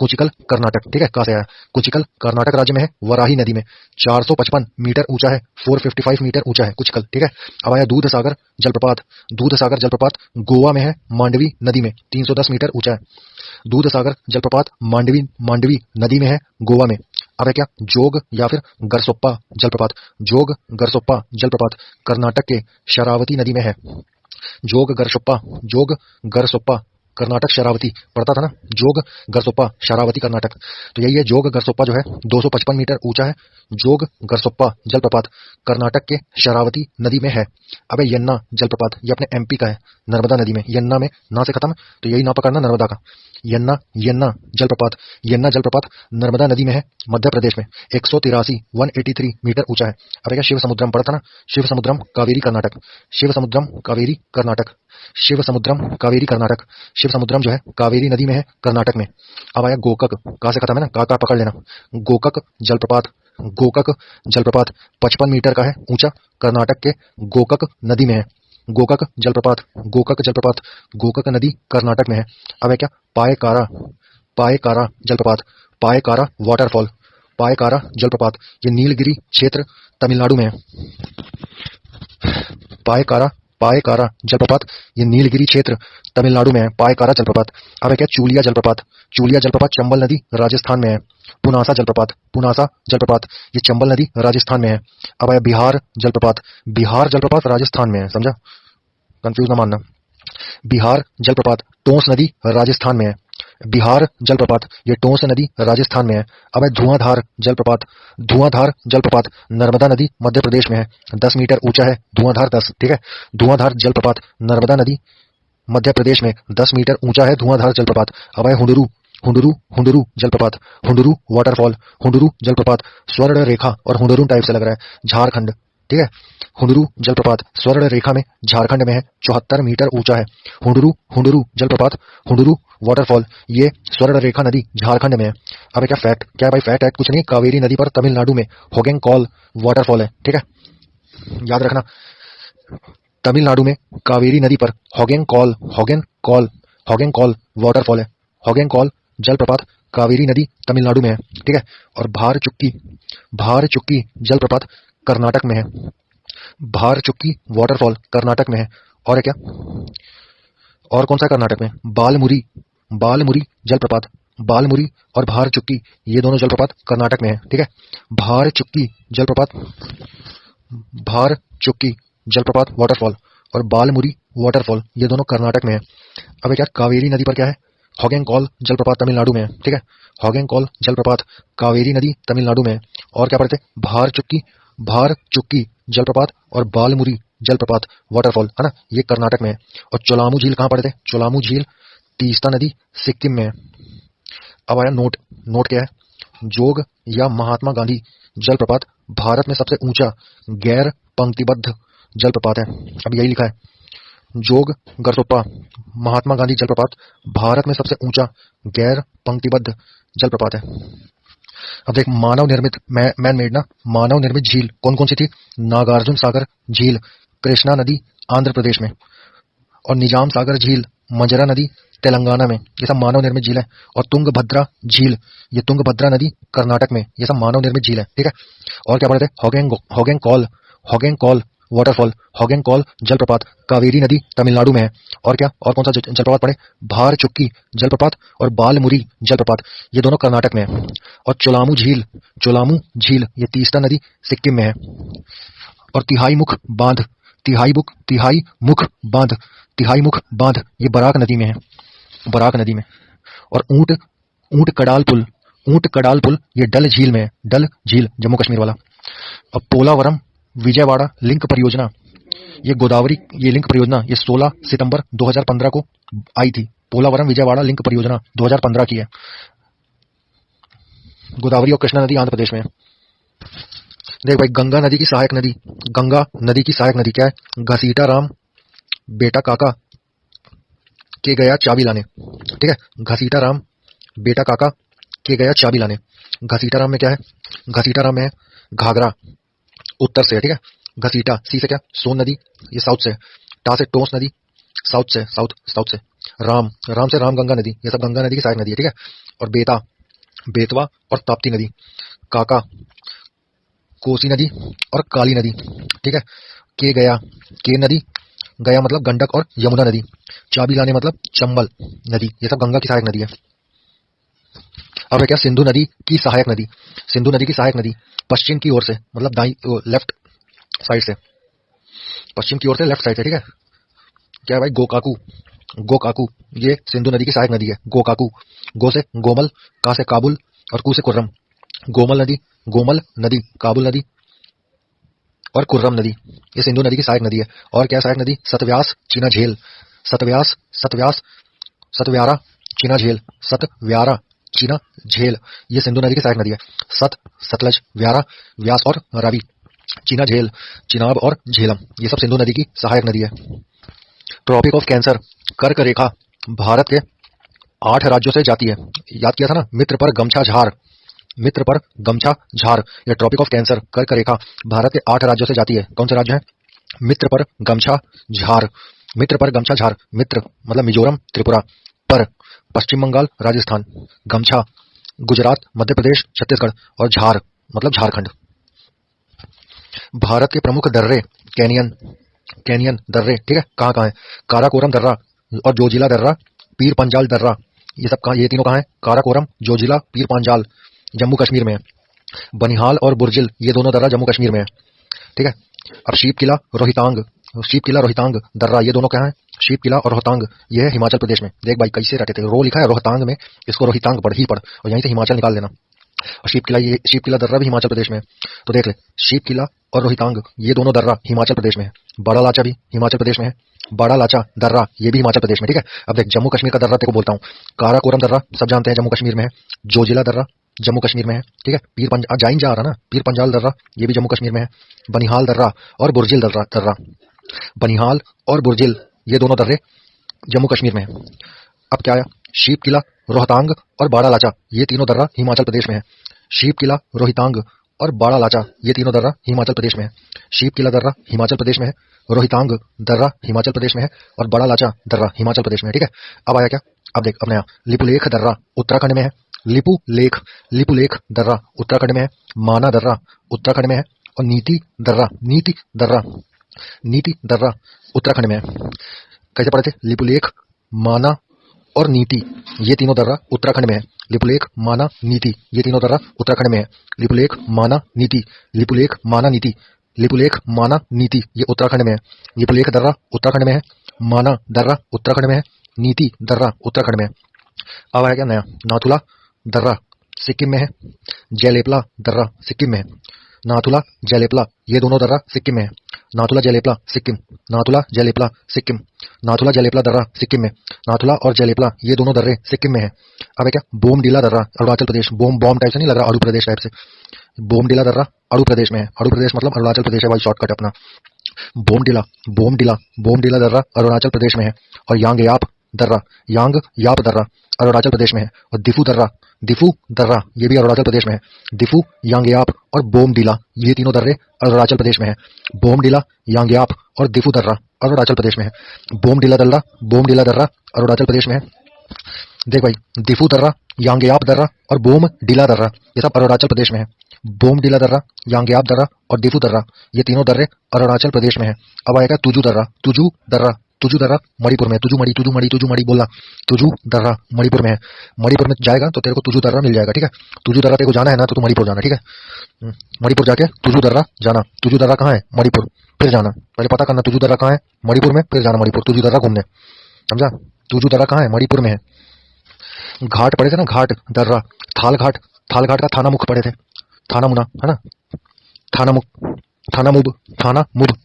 कर्नाटक, ठीक है, कहाँ से आया? कुंचिकल कर्नाटक राज्य में है, वराही नदी में। 455 मीटर ऊंचा है, 455 मीटर ऊंचा है कुंचिकल। ठीक है, अब आया दूधसागर जलप्रपात गोवा में है, मांडवी नदी में। 310 मीटर ऊंचा है। दूधसागर जलप्रपात मांडवी नदी में है, गोवा में। अब है क्या? जोग या फिर गरसोप्पा जलप्रपात कर्नाटक के शरावती नदी में है। जोग गरसोप्पा कर्नाटक शरावती पढ़ता था ना, जोग गरसोप्पा शरावती कर्नाटक। तो यही है, जोग गरसोप्पा जो है 255 मीटर ऊंचा है। जोग गरसोप्पा जलप्रपात कर्नाटक के शरावती नदी में है। अब यन्ना जलप्रपात, ये अपने MP का है, नर्मदा नदी में। यन्ना में ना से खत्म, तो यही ना पकड़ना नर्मदा का। यन्ना जलप्रपात नर्मदा नदी में है, मध्य प्रदेश में। 183 मीटर ऊंचा है। अब क्या? शिव समुद्रम पढ़ा था ना, शिव समुद्रम कावेरी कर्नाटक। शिव समुद्रम जो है कावेरी नदी में है, कर्नाटक में। अब आया गोकक, कहाँ से खत्म है ना, का पकड़ लेना। गोकक जलप्रपात 55 मीटर का है ऊंचा, कर्नाटक के गोकक नदी में है। गोकक जलप्रपात गोकक नदी कर्नाटक में है। अब है क्या? पायकारा जलप्रपात ये नीलगिरी क्षेत्र तमिलनाडु में है। पायकारा जलप्रपात ये नीलगिरी क्षेत्र तमिलनाडु में है, पायकारा जलप्रपात। अब है क्या? चूलिया जलप्रपात चंबल नदी राजस्थान में है। पुनासा जलप्रपात ये चंबल नदी राजस्थान में है। अब आया बिहार जलप्रपात राजस्थान में है, समझा? कंफ्यूज ना मानना। बिहार जलप्रपात टोंस नदी राजस्थान में है। बिहार जलप्रपात ये टोंस नदी राजस्थान में है। अब है धुआंधार जलप्रपात नर्मदा नदी मध्य प्रदेश में है। 10 मीटर ऊंचा है, धुआंधार 10, ठीक है। धुआंधार जलप्रपात नर्मदा नदी मध्य प्रदेश में 10 मीटर ऊंचा है, धुआंधार जलप्रपात। अब है हुंडुरू जलप्रपात, हुंडुरू वाटरफॉल, हुंडुरू जलप्रपात स्वर्ण रेखा और हुंडुरू टाइप से लग रहा है, झारखंड, ठीक है। हुंडुरू जलप्रपात स्वर्ण रेखा में झारखंड में है, 74 मीटर ऊंचा है। हुंडुरू जलप्रपात, हुंडुरू वाटरफॉल ये स्वर्ण रेखा नदी झारखंड में है। अब क्या फैक्ट, क्या है भाई फैक्ट है? कुछ नहीं, कावेरी नदी पर तमिलनाडु में होगेंग कॉल वाटरफॉल है, ठीक है, याद रखना। तमिलनाडु में कावेरी नदी पर हॉगेनकॉल वाटरफॉल है। हॉगेनकॉल जलप्रपात कावेरी नदी तमिलनाडु में है, ठीक है। और भारचुक्की जलप्रपात कर्नाटक में है। भारचुक्की वाटरफॉल कर्नाटक में है। और है क्या, और कौन सा कर्नाटक में? बालमुरी जलप्रपात, बालमुरी और भारचुक्की ये दोनों जलप्रपात कर्नाटक में है, ठीक है। भारचुक्की जलप्रपात वाटरफॉल और बालमुरी वाटरफॉल ये दोनों कर्नाटक में है। अब क्या, कावेरी नदी पर क्या है? हॉगेनकॉल जलप्रपात तमिलनाडु में है, ठीक है। हॉगेनकॉल जलप्रपात कावेरी नदी तमिलनाडु में है। और क्या पढ़ते? भारचुक्की जलप्रपात और बालमुरी जलप्रपात वाटरफॉल, है ना, ये कर्नाटक में है। और चोलामू झील कहाँ पड़े थे? चोलामू झील तीस्ता नदी सिक्किम में है। अब आया नोट क्या है? जोग या महात्मा गांधी जलप्रपात भारत में सबसे ऊंचा गैर पंक्तिबद्ध जलप्रपात है। अब यही लिखा है, जोग गरसोप्पा महात्मा गांधी जलप्रपात भारत में सबसे ऊंचा गैर पंक्तिबद्ध जलप्रपात है। अब देख, मानव निर्मित मैन मेड ना, मानव निर्मित झील कौन कौन सी थी? नागार्जुन सागर झील कृष्णा नदी आंध्र प्रदेश में, और निजाम सागर झील मंजरा नदी तेलंगाना में, ये सब मानव निर्मित झील है। और तुंगभद्रा झील, ये तुंगभद्रा नदी कर्नाटक में, ये सब मानव निर्मित झील है, ठीक है। और क्या पढ़े थे? हॉगेनकॉल वाटरफॉल, हॉगेनकॉल जलप्रपात कावेरी नदी तमिलनाडु में है। और क्या, और कौन सा जलप्रपात पढ़े? भारचुक्की जलप्रपात और बालमुरी जलप्रपात ये दोनों कर्नाटक में है। और चोलामू झील ये तीस्ता नदी सिक्किम में है। और तिहाई मुख बांध ये बराक नदी में है, बराक नदी में। और ऊंट कडाल पुल ये डल झील में है, डल झील जम्मू कश्मीर वाला। अब पोलावरम विजयवाड़ा लिंक परियोजना, ये गोदावरी ये लिंक परियोजना ये 16 सितंबर 2015 को आई थी। पोलावरम विजयवाड़ा लिंक परियोजना 2015 की है। गोदावरी और कृष्णा नदी आंध्र प्रदेश में है। देख भाई, गंगा नदी की सहायक नदी क्या है? घसीटा राम बेटा काका के गया चाबी लाने, ठीक है। घसीटा राम बेटा काका के गया चाबी लाने। घसीटा राम में क्या है? घसीटा राम में है घाघरा, उत्तर से है, ठीक है। घसीटा सी से क्या? सोन नदी, ये साउथ से। टा से टोंस नदी, साउथ से। राम से रामगंगा नदी, ये सब गंगा नदी की सहायक नदी है, ठीक है। और बेतवा और ताप्ती नदी। काका कोसी नदी और काली नदी, ठीक है। के नदी, गया मतलब गंडक और यमुना नदी। चाबी लाने मतलब चंबल नदी, ये सब गंगा की सहायक नदी है। अब है क्या? सिंधु नदी की सहायक नदी पश्चिम की ओर से, मतलब दाई लेफ्ट साइड से, पश्चिम की ओर से लेफ्ट साइड से, ठीक है। क्या है भाई? गोकाकू ये सिंधु नदी की सहायक नदी है। गो से गोमल, का से काबुल और कू से कुर्रम। गोमल नदी, काबुल नदी और कुर्रम नदी ये सिंधु नदी की सहायक नदी है। और क्या सहायक नदी? सतव्यास चीना झेल, सतव्यारा चीना झेल ये सिंधु नदी की सहायक नदी है। सतलज, व्यारा, व्यास और रावी, चीना झेल, चिनाब और झेलम ये सब सिंधु नदी की सहायक नदी है। ट्रॉपिक ऑफ कैंसर कर्क रेखा भारत के 8 राज्यों से जाती है। याद किया था ना, मित्र पर गमछा झार। यह ट्रॉपिक ऑफ कैंसर कर्क रेखा भारत के 8 राज्यों से जाती है। कौन से राज्य हैं? मित्र पर गमछा झार, मित्र मतलब मिजोरम त्रिपुरा, पर पश्चिम बंगाल राजस्थान, गमछा गुजरात मध्य प्रदेश छत्तीसगढ़ और झार मतलब झारखंड। भारत के प्रमुख दर्रे कैनियन दर्रे, ठीक है, कहाँ है? काराकोरम दर्रा और जोजिला दर्रा, पीर पंजाल दर्रा, ये सब कहाँ? ये तीनों कहाँ है? काराकोरम, जोजिला, पीर पंजाल जम्मू कश्मीर में है। बनिहाल और बुर्जिल ये दोनों दर्रा जम्मू कश्मीर में है, ठीक है। अब शीप किला रोहतांग दर्रा ये दोनों कहाँ है? शीप किला और रोहतांग ये है हिमाचल प्रदेश में। देख भाई कैसे रटे थे, रो लिखा है रोहतांग में, इसको रोहितांग पढ़ और यहीं से हिमाचल निकाल देना। और शीप किला दर्रा भी हिमाचल प्रदेश में है। तो देख ले, शीप किला और रोहितांग ये दोनों दर्रा हिमाचल प्रदेश में है। बड़ा लाचा भी हिमाचल प्रदेश में है, बड़ा लाचा दर्रा ये भी हिमाचल प्रदेश में, ठीक है। अब देख, जम्मू कश्मीर का दर्रा तेरे को बोलता हूँ। काराकोरम दर्रा सब जानते हैं जम्मू कश्मीर में है। जोजिला दर्रा जम्मू कश्मीर में है, ठीक है। पीर पंजाल दर्रा ये भी जम्मू कश्मीर में है। बनिहाल दर्रा और बुर्जिल दर्रा बनिहाल और बुर्जिल ये दोनों दर्रे जम्मू कश्मीर में है। अब क्या आया? शीप किला, रोहतांग और बाड़ा लाचा ये तीनों दर्रा हिमाचल प्रदेश में है। शीप किला, रोहतांग और बाड़ा लाचा, ये तीनों दर्रा हिमाचल प्रदेश में है। शीप किला दर्रा हिमाचल प्रदेश में है, रोहितांग दर्रा हिमाचल प्रदेश में है और बड़ा लाचा दर्रा हिमाचल प्रदेश में है। ठीक है, अब आया क्या, अब देख अब नया लिपुलेख दर्रा उत्तराखंड में है। लिपुलेख दर्रा उत्तराखंड में है। माना दर्रा उत्तराखंड में है और नीति दर्रा उत्तराखंड में है। कैसे पढ़े थे, लिपुलेख, माना और नीति, ये तीनों दर्रा उत्तराखंड में है। लिपुलेख, माना, नीति, ये तीनों दर्रा उत्तराखंड में है। लिपुलेख, माना, नीति, लिपुलेख, माना, नीति, लिपुलेख, माना, नीति, ये उत्तराखंड में है। लिपुलेख दर्रा उत्तराखंड में है, माना दर्रा उत्तराखंड में है, नीति दर्रा उत्तराखंड में है। अब आया क्या नया, नाथुला दर्रा सिक्किम में है। जयलेपला दर्रा सिक्किम में है। नाथुला, जयलेपला, ये दोनों दर्रा सिक्किम में है। नाथुला, जयलेपला, सिक्किम, नाथुला, जयलेपला, सिक्किम, नाथुला, जयलेपला दर्रा सिक्किम में। नाथुला और जयलेपला ये दोनों दर्रे सिक्किम में है। अब है क्या, बोमडीला दर्रा अरुणाचल प्रदेश। बॉम टाइप से नहीं लग रहा, अरु प्रदेश टाइप से। बोमडीला दर्रा अरु प्रदेश में है। अरु प्रदेश मतलब अरुणाचल प्रदेश है भाई, शॉर्टकट अपना। बोमडीला दर्रा अरुणाचल प्रदेश में है। और यांग याप दर्रा अरुणाचल प्रदेश में है। और दिफू दर्रा ये भी अरुणाचल प्रदेश में है। दिफू, यांगयाप और बोमडीला ये तीनों दर्रे अरुणाचल प्रदेश में है। बोमडीला, यांगयाप और दिफू दर्रा अरुणाचल प्रदेश में है। बोमडीला दर्रा अरुणाचल प्रदेश में है। देख भाई, दिफू दर्रा, यांगयाप दर्रा और बोमडीला दर्रा ये सब अरुणाचल प्रदेश में है। बोमडीला दर्रा, यांगयाप दर्रा और दिफू दर्रा ये तीनों दर्रे अरुणाचल प्रदेश में है। अब आएगा तुजू दर्रा मणिपुर में। तुजू मणि बोलना। तुजू दर्रा मणिपुर में है। मणिपुर में जाएगा तो तेरे को तुजू दर्रा मिल जाएगा। ठीक है, तुजू दर्रा तेरे को जाना है ना तो तू मणिपुर जाना। ठीक है, मणिपुर जाके तुजू दर्रा जाना। तुजू दर्रा कहाँ है, मणिपुर, फिर जाना। पहले पता करना तुजू दर्रा कहाँ है, मणिपुर में, फिर जाना मणिपुर तुजू दर्रा घूमने। समझा, तुजू दर्रा कहाँ है, मणिपुर में है। घाट पढ़े थे ना, घाट दर्रा, थाल घाट का थाना मुख पढ़े थे, थाना मुना है ना, थाना मुब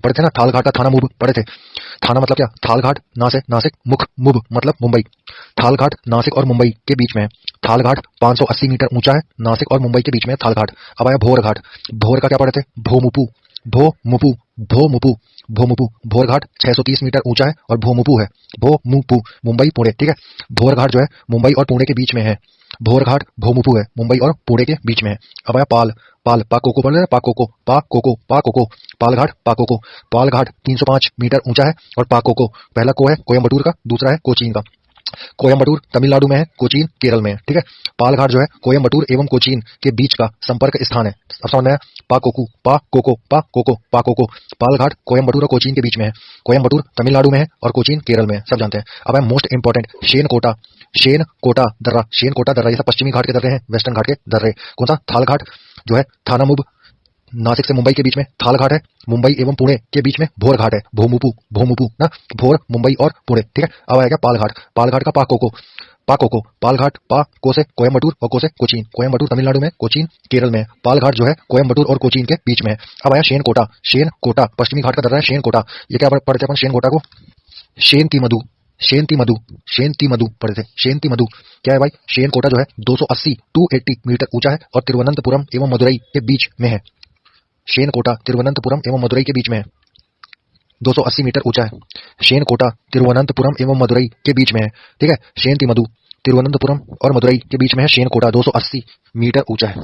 पढ़े थे ना। थाल घाट का थाना मुब पढ़े थे। थाना मतलब क्या, थाल घाट नासिक, मुब मतलब मुंबई। थाल घाट नासिक और मुंबई के बीच में है। थाल घाट 580 मीटर ऊंचा है, नासिक और मुंबई के बीच में है थाल घाट। अब आया भोर घाट। भोर का क्या पढ़े थे, भोमुपू। भोर घाट 630 मीटर ऊंचा है और भोमुपू है। भोमुपू, मुंबई पुणे। ठीक है, भोर घाट जो है मुंबई और पुणे के बीच में है। भोर घाट भोमुपू है, मुंबई और पुणे के बीच में है। अब आया पाकोको पढ़ रहे, पाकोको, पाल घाट 305 मीटर ऊंचा है और पाकोको, पहला को है कोयम्बटूर का, दूसरा है कोचीन का। कोयम्बटूर तमिलनाडु में है, कोचीन केरल में है। ठीक है, पाल घाट जो है कोयम्बटूर एवं कोचीन के बीच का संपर्क स्थान है। अब समझ में आया, पाकोको, पाल घाट कोयम्बटूर और कोचीन के बीच में है। कोयम्बटूर तमिलनाडु में है और कोचीन केरल में है, सब जानते हैं। अब है मोस्ट इंपॉर्टेंट, शेनकोटा दर्रा, ये सब पश्चिमी घाट के दर्रे हैं, वेस्टर्न घाट के दर्रे। कौन सा, थाल घाट जो है थाना मुब, नासिक से मुंबई के बीच में थाल घाट है। मुंबई एवं पुणे के बीच में भोर घाट है, भोमुपू ना, भोर, मुंबई और पुणे। ठीक है, अब आएगा पाल घाट का पाकोको, पाल घाट को से कोयम्बटूर और को से कोचीन। कोयम्बटूर तमिलनाडु में, कोचीन केरल में। पाल घाट जो है कोयम्बटूर और कोचीन के बीच में है। अब आया शेनकोटा, पश्चिमी घाट का दर्रा है शेनकोटा। ये क्या पढ़ते अपन शेनकोटा को, शेंती मधु पढ़े थे। शेंती मधु क्या है भाई, शेनकोटा जो है 280 मीटर ऊंचा है और तिरुवनंतपुरम एवं मदुरई के बीच में है। शेनकोटा तिरुवनंतपुरम एवं मदुरई के बीच में है, 280 मीटर ऊंचा है। शेनकोटा तिरुवनंतपुरम एवं मदुरई के बीच में है। ठीक है, शेंती मधु तिरुवनंतपुरम और मदुरई के बीच में है। शेनकोटा 280 मीटर ऊंचा है।